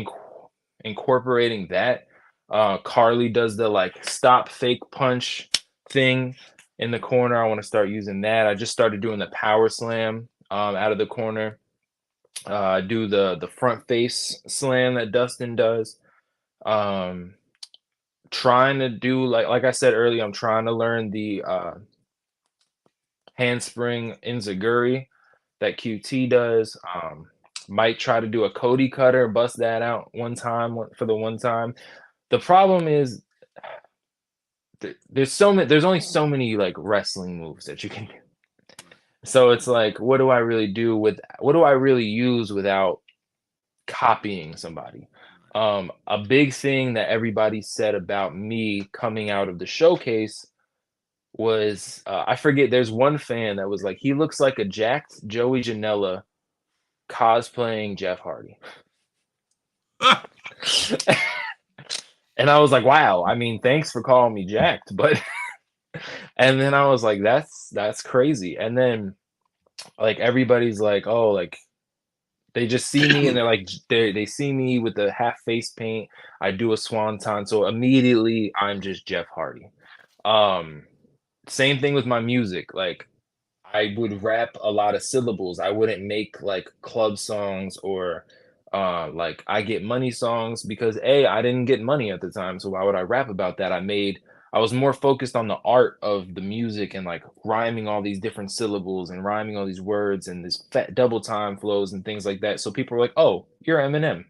incorporating that. Carly does the like stop fake punch thing in the corner. I want to start using that. I just started doing the power slam out of the corner. Do the front face slam that Dustin does. Um, Trying to do like I said earlier, I'm trying to learn the handspring enziguri that QT does. Might try to do a Cody cutter, bust that out one time for the one time. The problem is there's only so many like wrestling moves that you can do. So it's like, what do I really use without copying somebody? A big thing that everybody said about me coming out of the showcase was I forget, there's one fan that was like, he looks like a jacked Joey Janela cosplaying Jeff Hardy. And I was like, wow, I mean, thanks for calling me jacked, but and then I was like, that's crazy. And then like everybody's like, oh, like they just see me and they're like they see me with the half face paint. I do a swanton, so immediately I'm just Jeff Hardy. Same thing with my music. Like I would rap a lot of syllables. I wouldn't make like club songs or like I get money songs because I didn't get money at the time. So why would I rap about that? I was more focused on the art of the music and like rhyming all these different syllables and rhyming all these words and this fat double time flows and things like that. So people were like, "Oh, you're Eminem."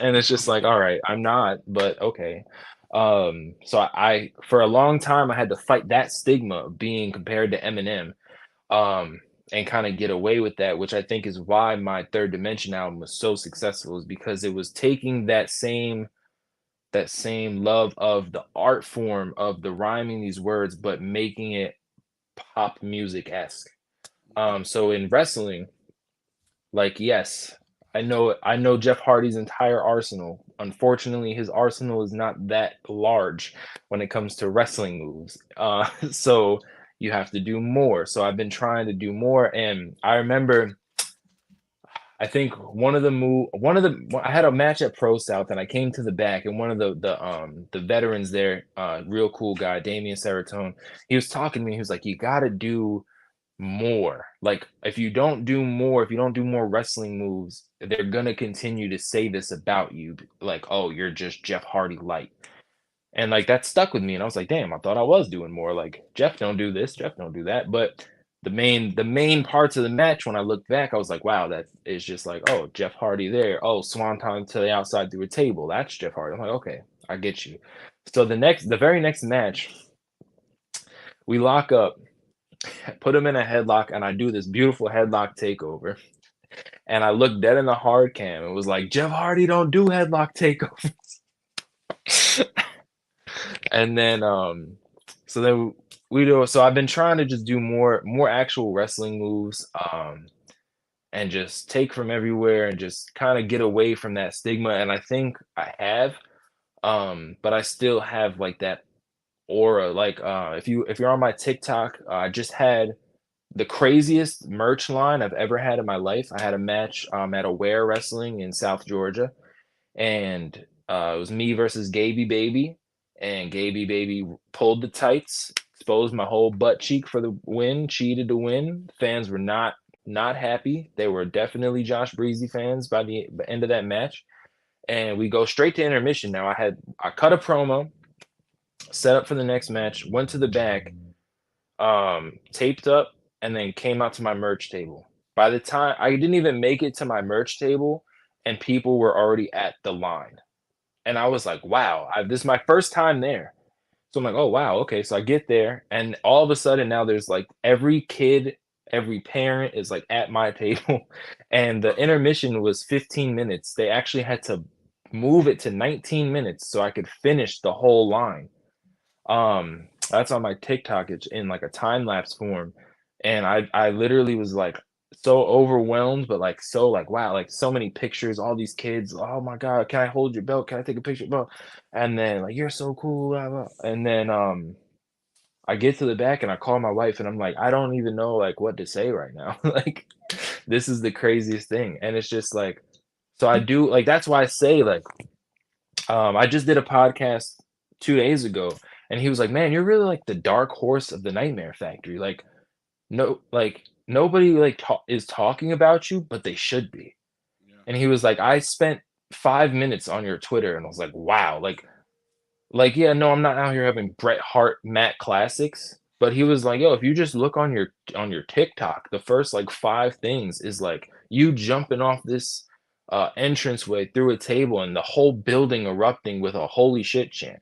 And it's just like, all right, I'm not, but okay. So I for a long time I had to fight that stigma of being compared to Eminem, um, and kind of get away with that, which I think is why my Third Dimension album was so successful, is because it was taking that same love of the art form of the rhyming these words, but making it pop music-esque. So in wrestling, like, yes, I know Jeff Hardy's entire arsenal. Unfortunately, his arsenal is not that large when it comes to wrestling moves. So you have to do more. So I've been trying to do more, and I remember I think I had a match at Pro South and I came to the back, and one of the veterans there, real cool guy, Damian Seratone, he was talking to me. He was like, "You got to do more. Like if you don't do more wrestling moves, they're gonna continue to say this about you, like, oh, you're just Jeff Hardy light." And like that stuck with me, and I was like, damn, I thought I was doing more. Like Jeff don't do this, Jeff don't do that. But the main parts of the match, when I looked back, I was like, wow, that is just like, oh, Jeff Hardy there. Oh, swanton to the outside through a table. That's Jeff Hardy. I'm like, okay, I get you. So the very next match, we lock up, put him in a headlock, and I do this beautiful headlock takeover. And I looked dead in the hard cam and was like, Jeff Hardy don't do headlock takeovers. And then so then we do, so I've been trying to just do more actual wrestling moves, and just take from everywhere and just kind of get away from that stigma. And I think I have, but I still have like that aura. Like if you're on my TikTok, I just had the craziest merch line I've ever had in my life. I had a match at Aware Wrestling in South Georgia, and it was me versus Gaby Baby, and Gaby Baby pulled the tights, exposed my whole butt cheek for the win, cheated to win. Fans were not happy. They were definitely Josh Breezzyy fans by the end of that match, and we go straight to intermission. Now I cut a promo, set up for the next match, went to the back, taped up, and then came out to my merch table. By the time I didn't even make it to my merch table, and people were already at the line. And I was like, wow, this is my first time there. So I'm like, oh wow, okay. So I get there, and all of a sudden now there's like every kid, every parent is like at my table, and the intermission was 15 minutes. They actually had to move it to 19 minutes so I could finish the whole line. That's on my TikTok. It's in like a time lapse form, and I literally was like so overwhelmed, but like so like wow, like so many pictures, all these kids. Oh my god, can I hold your belt? Can I take a picture, bro? And then like you're so cool, blah, blah. And then I get to the back and I call my wife and I'm like, I don't even know like what to say right now. Like this is the craziest thing, and it's just like so I do like that's why I say like I just did a podcast 2 days ago, and he was like, "Man, you're really like the dark horse of the Nightmare Factory. Like, no, like nobody like is talking about you, but they should be." Yeah. And he was like, "I spent 5 minutes on your Twitter," and I was like, "Wow, like yeah, no, I'm not out here having Bret Hart Matt classics." But he was like, "Yo, if you just look on your TikTok, the first like 5 things is like you jumping off this entranceway through a table and the whole building erupting with a holy shit chant."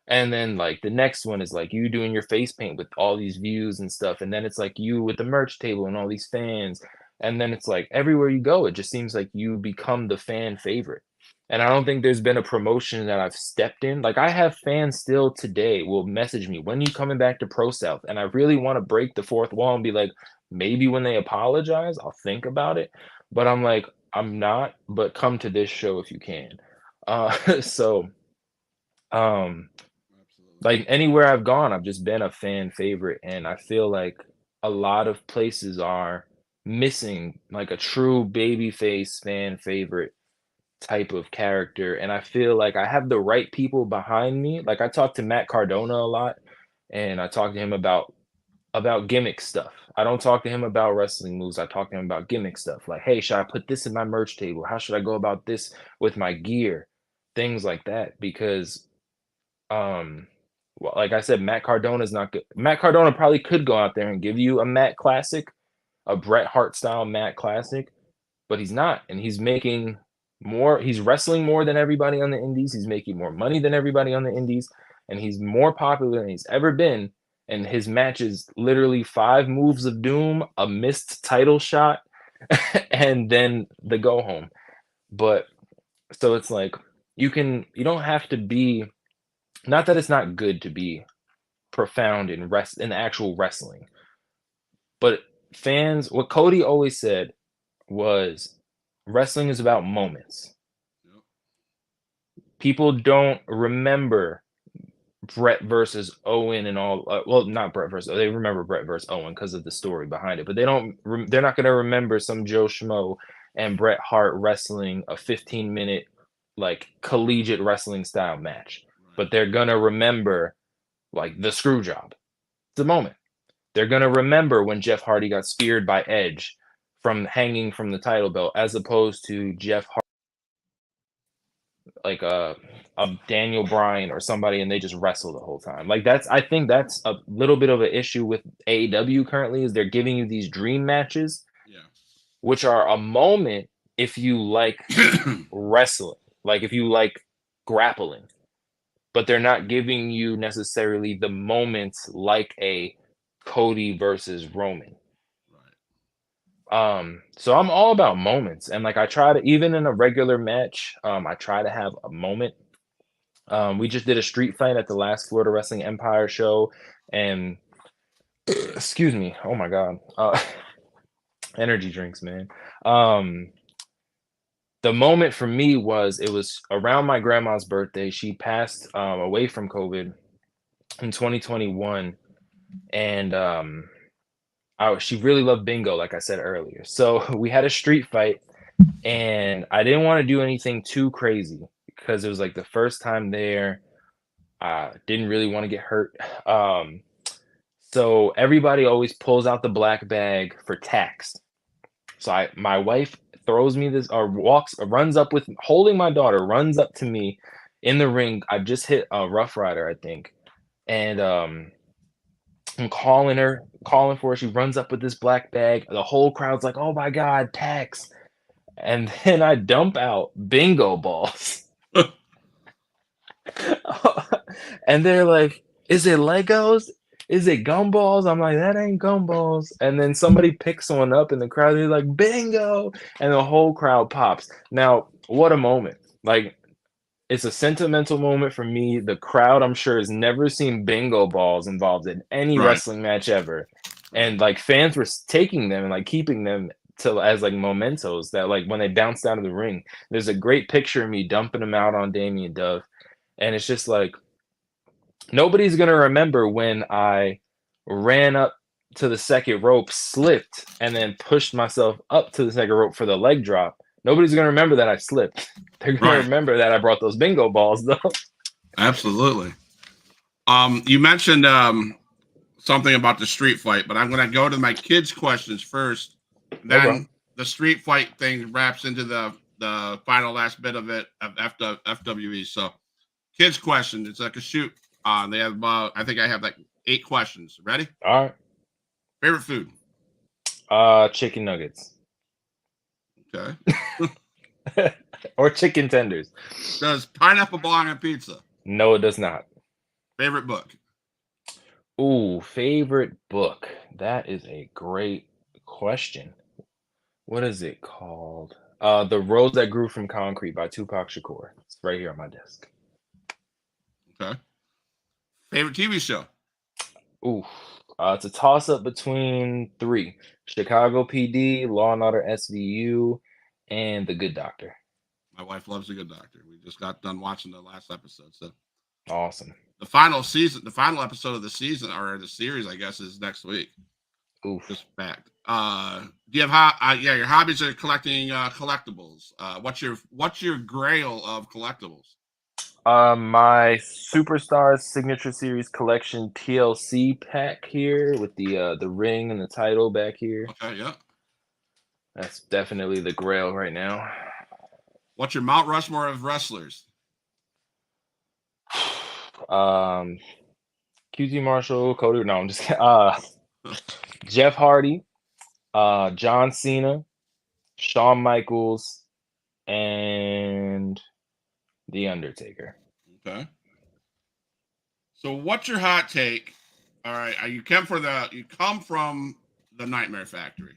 And then like the next one is like you doing your face paint with all these views and stuff. And then it's like you with the merch table and all these fans. And then it's like everywhere you go, it just seems like you become the fan favorite. And I don't think there's been a promotion that I've stepped in. Like I have fans still today will message me, when are you coming back to Pro South? And I really want to break the fourth wall and be like, maybe when they apologize, I'll think about it. But I'm like, I'm not, but come to this show if you can. So um Absolutely. like anywhere I've gone, I've just been a fan favorite, and I feel like a lot of places are missing like a true babyface fan favorite type of character. And I feel like I have the right people behind me. Like I talk to Matt Cardona a lot, and I talk to him about gimmick stuff. I don't talk to him about wrestling moves. I talk to him about gimmick stuff. Like, hey, should I put this in my merch table? How should I go about this with my gear? Things like that. Because um, well, like I said, Matt Cardona is not good. Matt Cardona probably could go out there and give you a Matt classic, a Bret Hart style Matt classic, but he's not, and he's making more. He's wrestling more than everybody on the Indies. He's making more money than everybody on the Indies, and he's more popular than he's ever been. And his match is literally 5 moves of doom, a missed title shot, and then the go home. But so it's like you don't have to be, not that it's not good to be profound in actual wrestling, but fans, what Cody always said was wrestling is about moments. Yep. People don't remember Brett versus Owen and all. Well, not Brett versus. They remember Brett versus Owen because of the story behind it, but they don't. They're not going to remember some Joe Schmo and Bret Hart wrestling a 15-minute like collegiate wrestling style match. Right. But they're gonna remember like the screw job. It's a moment. They're gonna remember when Jeff Hardy got speared by Edge from hanging from the title belt, as opposed to Jeff Hardy, like a Daniel Bryan or somebody, and they just wrestle the whole time. Like I think that's a little bit of an issue with AEW currently, is they're giving you these dream matches, Yeah. which are a moment if you like wrestling, like if you like grappling, but they're not giving you necessarily the moments like a Cody versus Roman. Right. So I'm all about moments, and like I try to, even in a regular match, I try to have a moment. We just did a street fight at the last Florida Wrestling Empire show, and excuse me, oh my god, energy drinks, man. The moment for me was, it was around my grandma's birthday. She passed away from COVID in 2021, and she really loved bingo, like I said earlier. So we had a street fight, and I didn't want to do anything too crazy because it was like the first time there. Didn't really want to get hurt. So everybody always pulls out the black bag for tax. So my wife throws me this, or runs up with, holding my daughter, runs up to me in the ring. I just hit a Rough Rider, I think, and I'm calling for her. She runs up with this black bag. The whole crowd's like, "Oh my god, tax!" And then I dump out bingo balls. And they're like, is it Legos? Is it gumballs? I'm like, that ain't gumballs. And then somebody picks one up in the crowd. They're like, bingo. And the whole crowd pops. Now, what a moment. Like, it's a sentimental moment for me. The crowd, I'm sure, has never seen bingo balls involved in any Right. wrestling match ever. And like fans were taking them and like keeping them to as like mementos that like when they bounced out of the ring. There's a great picture of me dumping them out on Damien Dove. And it's just like nobody's gonna remember when I ran up to the second rope, slipped, and then pushed myself up to the second rope for the leg drop. Nobody's gonna remember that I slipped. They're gonna remember that I brought those bingo balls, though. Absolutely. You mentioned something about the street fight, but I'm gonna go to my kids' questions first. Then the street fight thing wraps into the final last bit of it of FWE. So, kids' question. It's like a shoot. They have about, I think I have like 8 questions. Ready? All right. Favorite food? Chicken nuggets. Okay. Or chicken tenders. Does pineapple belong on pizza? No, it does not. Favorite book? Ooh, favorite book. That is a great question. What is it called? The Rose That Grew from Concrete by Tupac Shakur. It's right here on my desk. Okay. Favorite TV show? Ooh, it's a toss-up between 3. Chicago PD, Law and Order SVU, and The Good Doctor. My wife loves The Good Doctor. We just got done watching the last episode. So awesome. The final episode of the season or the series, I guess, is next week. Oof. Just fact. Do you have your hobbies are collecting collectibles. What's your grail of collectibles? My Superstars Signature Series Collection TLC pack here with the ring and the title back here. Okay, yeah. That's definitely the grail right now. What's your Mount Rushmore of wrestlers? QT Marshall, Cody. No, I'm just Jeff Hardy, John Cena, Shawn Michaels, and The Undertaker. Okay. So what's your hot take? All right, you come from the Nightmare Factory.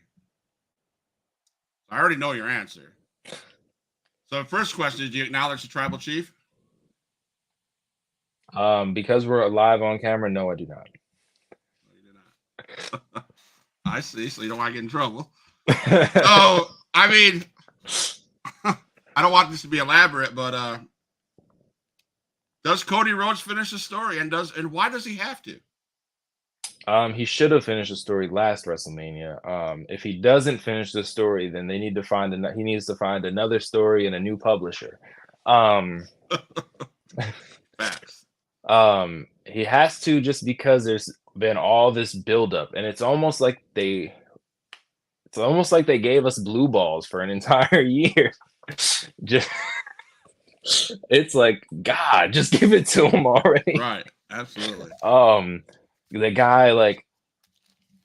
I already know your answer. So the first question is, do you acknowledge the tribal chief? Because we're live on camera, no, I do not. No, you do not. I see. So you don't want to get in trouble. So, I mean, I don't want this to be elaborate, but does Cody Rhodes finish the story, and why does he have to? He should have finished the story last WrestleMania. If he doesn't finish the story, then he needs to find another story and a new publisher. Facts. He has to, just because there's been all this buildup, and it's almost like they gave us blue balls for an entire year. It's like, God, just give it to him already. Right. Absolutely. The guy like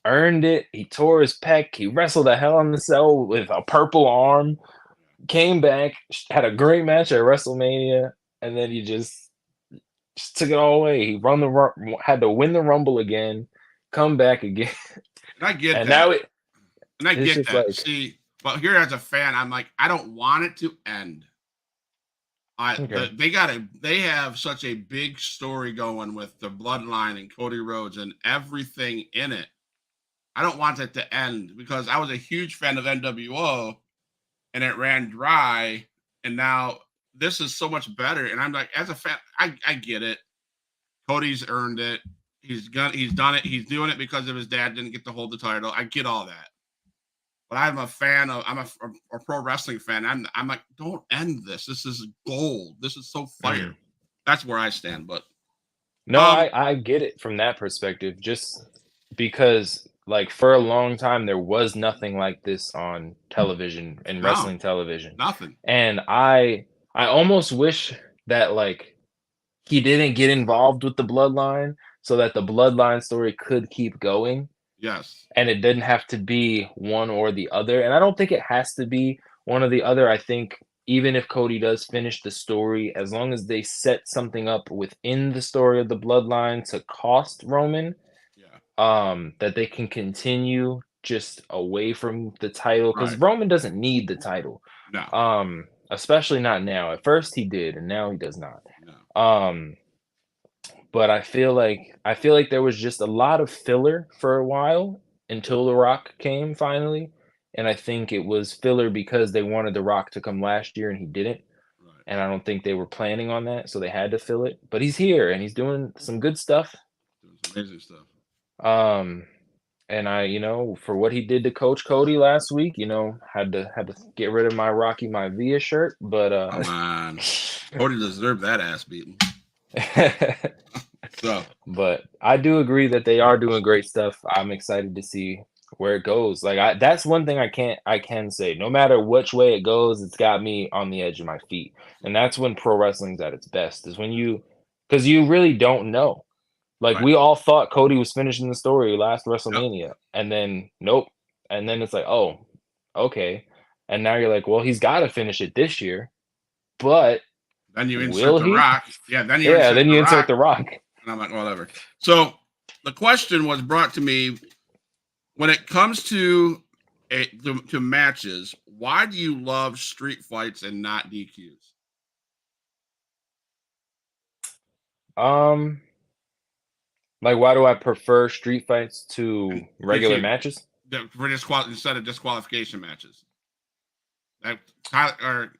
earned it. He tore his pec. He wrestled a Hell in the Cell with a purple arm. Came back, had a great match at WrestleMania, and then he just took it all away. He had to win the Rumble again, come back again. And I get and that. Now I get that. like, see, but here as a fan, I'm like, I don't want it to end. They have such a big story going with the bloodline and Cody Rhodes and everything in it. I don't want it to end because I was a huge fan of NWO and it ran dry. And now this is so much better. And I'm like, as a fan, I get it. Cody's earned it. He's done it. He's doing it because of his dad didn't get to hold the title. I get all that. But I'm a pro wrestling fan. I'm like, don't end this. This is gold. This is so fire. Mm-hmm. That's where I stand. But no, I get it from that perspective. Just because, like, for a long time there was nothing like this on television and wrestling television. Nothing. And I almost wish that like he didn't get involved with the bloodline so that the bloodline story could keep going. Yes. And it didn't have to be one or the other. And I don't think it has to be one or the other. I think even if Cody does finish the story, as long as they set something up within the story of the bloodline to cost Roman, that they can continue just away from the title, because Right. Roman doesn't need the title. No. Especially not now. At first he did, and now he does not. No. But I feel like there was just a lot of filler for a while until The Rock came finally. And I think it was filler because they wanted The Rock to come last year and he didn't. Right. And I don't think they were planning on that, so they had to fill it. But he's here and he's doing some good stuff. Doing some amazing stuff. And I, for what he did to Coach Cody last week, had to get rid of my Rocky Maivia shirt. But Come on. Cody deserved that ass beating. So, but I do agree that they are doing great stuff. I'm excited to see where it goes. Like that's one thing I can say. No matter which way it goes, it's got me on the edge of my feet. And that's when pro wrestling's at its best, is when because you really don't know. Like right. we all thought Cody was finishing the story last Yep. WrestleMania, and then nope. And then it's like, oh, okay. And now you're like, well, he's got to finish it this year, but Then you insert will The he? Rock. Yeah, then you insert The Rock. And I'm like, whatever. So the question was brought to me, when it comes to matches, why do you love street fights and not DQs? Like, why do I prefer street fights to regular DQ, matches? Instead of disqualification matches. Tyler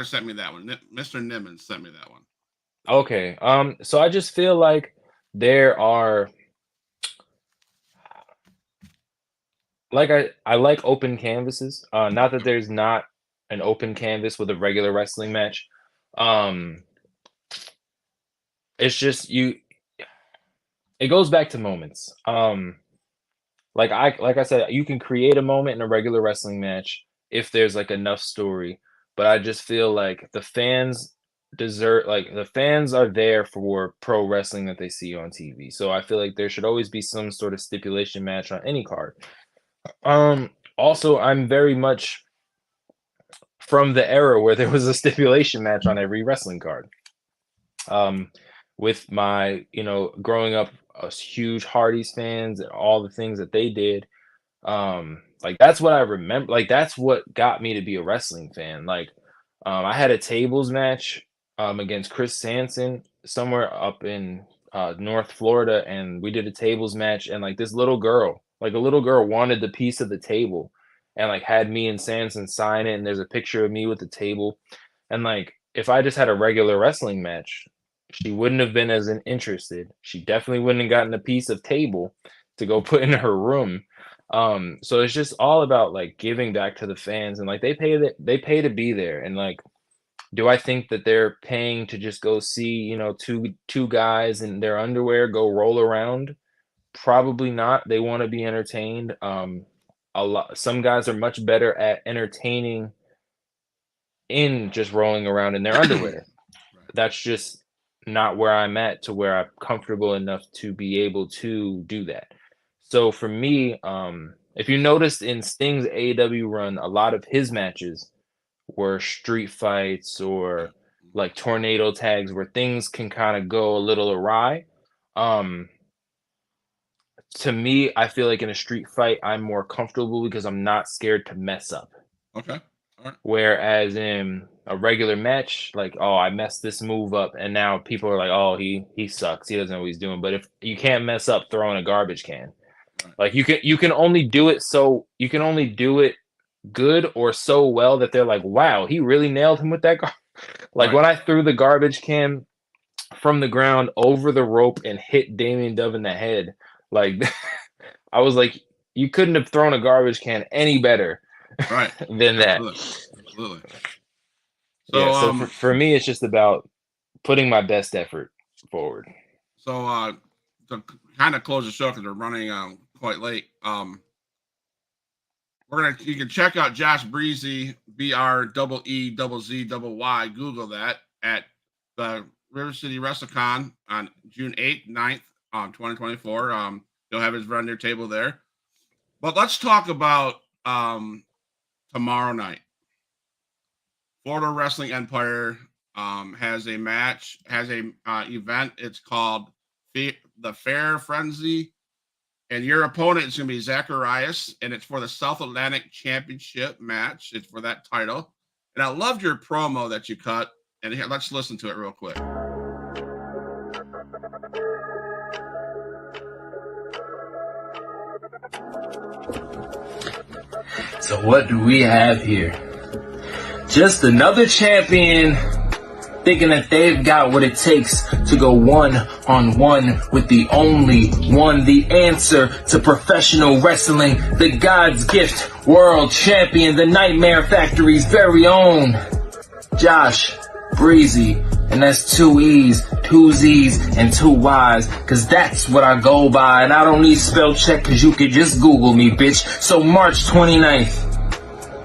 sent me that one. Mr. Nimmons sent me that one. Okay. So I just feel like there are, like, I like open canvases. Not that there's not an open canvas with a regular wrestling match. It's just it goes back to moments. Like I said, you can create a moment in a regular wrestling match if there's like enough story, but I just feel like the fans are there for pro wrestling that they see on TV. So I feel like there should always be some sort of stipulation match on any card. Also, I'm very much from the era where there was a stipulation match on every wrestling card. With my, growing up a huge Hardy's fans and all the things that they did. Like that's what I remember. Like that's what got me to be a wrestling fan. Like, I had a tables match against Chris Sanson somewhere up in North Florida, and we did a tables match, and like a little girl wanted the piece of the table and like had me and Sanson sign it, and there's a picture of me with the table. And like if I just had a regular wrestling match, she wouldn't have been as interested. She definitely wouldn't have gotten a piece of table to go put in her room. So it's just all about like giving back to the fans, and like they pay to be there. And like, do I think that they're paying to just go see, two guys in their underwear go roll around? Probably not. They want to be entertained. Some guys are much better at entertaining in just rolling around in their underwear. Right. That's just not where I'm at, to where I'm comfortable enough to be able to do that. So for me, if you noticed in Sting's AEW run, a lot of his matches were street fights or like tornado tags where things can kind of go a little awry. To me, I feel like in a street fight, I'm more comfortable because I'm not scared to mess up. Okay. All right. Whereas in a regular match, like, oh, I messed this move up, and now people are like, oh, he sucks. He doesn't know what he's doing. But if you can't mess up throwing a garbage can, Right. like you can only do it good or so well that they're like, wow, he really nailed him with that. Like Right. when I threw the garbage can from the ground over the rope and hit Damien Dove in the head, like I was like, you couldn't have thrown a garbage can any better, Right. than that. Absolutely. So, Yeah, so for me, it's just about putting my best effort forward. So, to kind of close the show because we're running quite late. You can check out Josh Breezzyy, BREEZZY. Google that at the River City WrestleCon on June 8th, 9th, 2024. He'll have his run their table there. But let's talk about tomorrow night. Florida Wrestling Empire has a match, has a event. It's called the Fair Frenzy, and your opponent is going to be Zacharias, and it's for the South Atlantic Championship match. It's for that title. And I loved your promo that you cut. And here, let's listen to it real quick. So what do we have here? Just another champion thinking that they've got what it takes to go one-on-one with the only one, the answer to professional wrestling, the God's gift world champion, the Nightmare Factory's very own, Josh Breezzyy. And that's 2 E's, 2 Z's, and 2 Y's, cause that's what I go by, and I don't need spell check cause you could just Google me, bitch. So March 29th,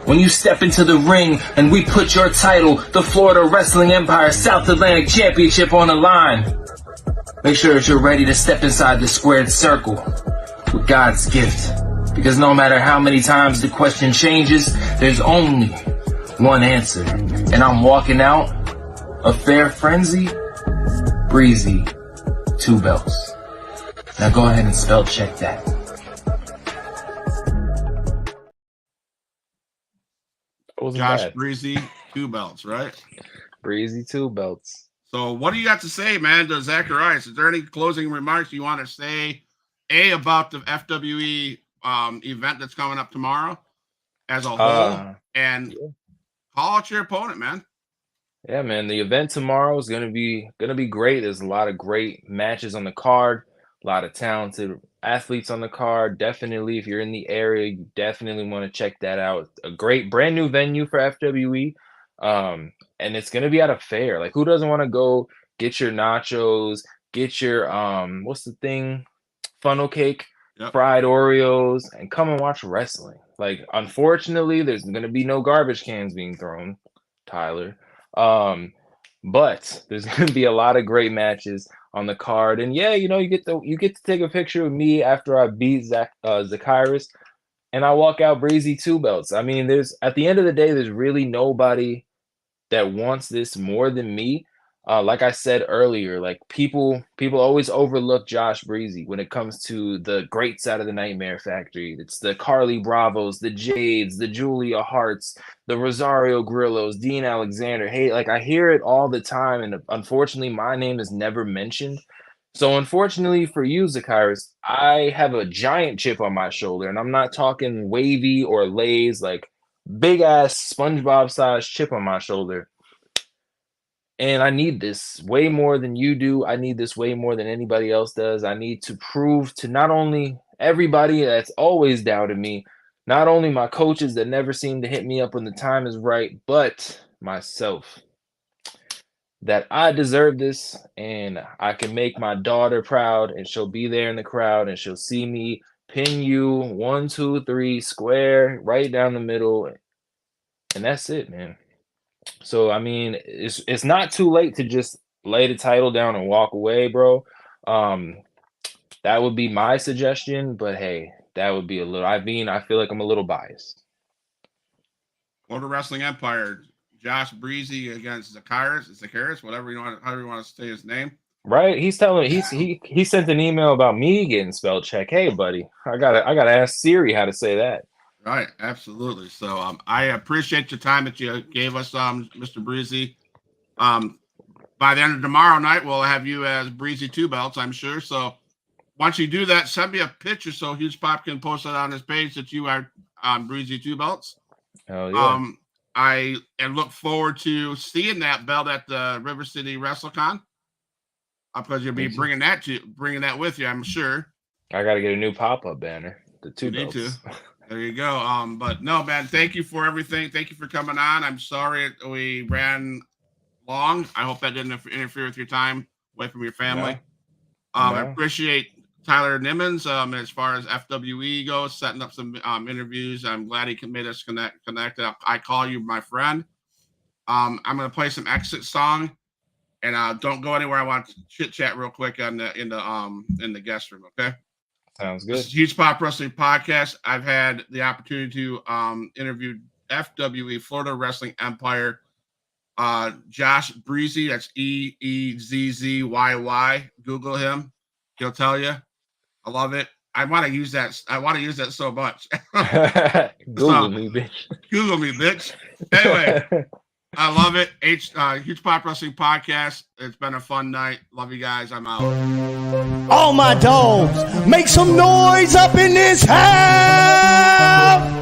when you step into the ring and we put your title, the Florida Wrestling Empire South Atlantic Championship, on the line, make sure that you're ready to step inside the squared circle with God's gift. Because no matter how many times the question changes, there's only one answer. And I'm walking out a Fair Frenzy, Breezzyy, 2 belts. Now go ahead and spell check that. Josh Breezzyy, 2 belts, right? Breezzyy, 2 belts. So what do you got to say, man, to Zacharias? Is there any closing remarks you want to say, about the FWE event that's coming up tomorrow as a whole? And call out your opponent, man. Yeah, man. The event tomorrow is gonna be great. There's a lot of great matches on the card, a lot of talented athletes on the card. Definitely, if you're in the area, you definitely want to check that out. A great brand new venue for FWE. And it's gonna be at a fair. Like, who doesn't want to go get your nachos, get your what's the thing? Funnel cake, fried Oreos, and come and watch wrestling. Like, unfortunately, there's gonna be no garbage cans being thrown, Tyler. But there's gonna be a lot of great matches on the card, and yeah, you know, you get to take a picture with me after I beat Zacharias, and I walk out Breezzyy 2 belts. I mean, there's, at the end of the day, there's really nobody that wants this more than me. Like I said earlier, like people always overlook Josh Breezzyy when it comes to the greats out of the Nightmare Factory. It's the Carly Bravos, the Jades, the Julia Harts, the Rosario Grillos, Dean Alexander. Hey, like, I hear it all the time, and unfortunately my name is never mentioned. So unfortunately for you, Zacharias, I have a giant chip on my shoulder, and I'm not talking wavy or Lay's, like big ass SpongeBob sized chip on my shoulder. And I need this way more than you do. I need this way more than anybody else does. I need to prove to not only everybody that's always doubted me, not only my coaches that never seem to hit me up when the time is right, but myself, that I deserve this, and I can make my daughter proud, and she'll be there in the crowd, and she'll see me pin you 1, 2, 3 square right down the middle, and that's it, man. So I mean, it's not too late to just lay the title down and walk away, bro. That would be my suggestion, but hey, that would be a little, I mean, I feel like I'm a little biased. Florida Wrestling Empire, Josh Breezzyy against Zacharias, whatever you want, however you want to say his name. Right? He's telling he sent an email about me getting spell check. Hey, buddy, I gotta ask Siri how to say that. Right, absolutely. So I appreciate your time that you gave us, Mr. Breezzyy. By the end of tomorrow night, we'll have you as Breezzyy 2 belts, I'm sure. So once you do that, send me a picture so Huge Pop can post it on his page that you are Breezzyy 2 belts. Oh yeah. I look forward to seeing that belt at the River City WrestleCon. Because you'll be bringing that with you, I'm sure. I got to get a new pop-up banner. The 2 belts. Need to. There you go. But no, man, thank you for everything. Thank you for coming on. I'm sorry we ran long. I hope that didn't interfere with your time away from your family. No. I appreciate Tyler Nimmons as far as FWE goes, setting up some interviews. I'm glad he made us connected. I call you my friend. I'm going to play some exit song, and don't go anywhere. I want to chit chat real quick in the guest room. Okay. Sounds good. This is Huge Pop Wrestling Podcast. I've had the opportunity to interview FWE, Florida Wrestling Empire, Josh Breezzyy, that's EEZZYY. Google him. He'll tell you. I love it. I want to use that so much. Google me, bitch. Google me, bitch. Anyway, I love it. Huge Pop Wrestling Podcast. It's been a fun night. Love you guys. I'm out. All my dogs, make some noise up in this house.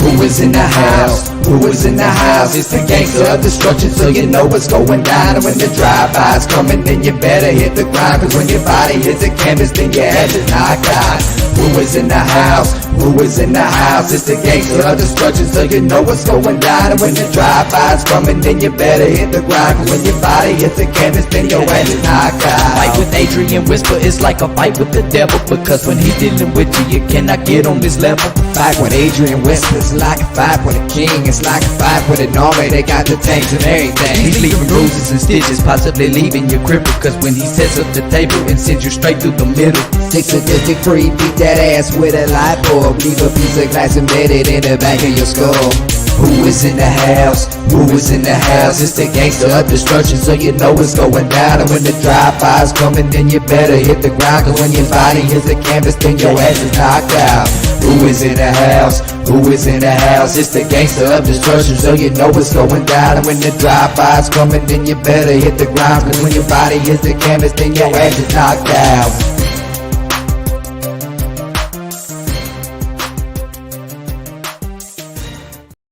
Who is in the house? Who is in the house? It's the gangster of destruction, so you know what's going down. And when the drive-by's coming, then you better hit the ground. Cause when your body hits the canvas, then your ass is knocked out. Who is in the house? Who is in the house? It's the gangster of destruction, so you know what's going down. And when the drive-by's coming, then you better hit the ground. Cause when your body hits the canvas, then your ass is knocked out. Fight with Adrian Whisper is like a fight with the devil, because when he's dealing with you, you cannot get on this level. Fight with Adrian Whisper is like a fight with a king. It's like a fight with an army. They got the tanks and everything. He's leaving bruises and stitches, possibly leaving you crippled. Cause when he sets up the table and sends you straight through the middle. 6 sadistic free, beat that ass with a light bulb. Leave a piece of glass embedded in the back of your skull. Who is in the house? Who is in the house? It's the gangster of destruction, so you know what's going down. And when the drive-by's coming, then you better hit the ground. Cause when your body hits the canvas, then your ass is knocked out. Who is in the house? Who is in the house? It's the gangster of destruction, so you know what's going down. And when the drive-by's coming, then you better hit the ground. Cause when your body hits the canvas, then your ass is knocked out.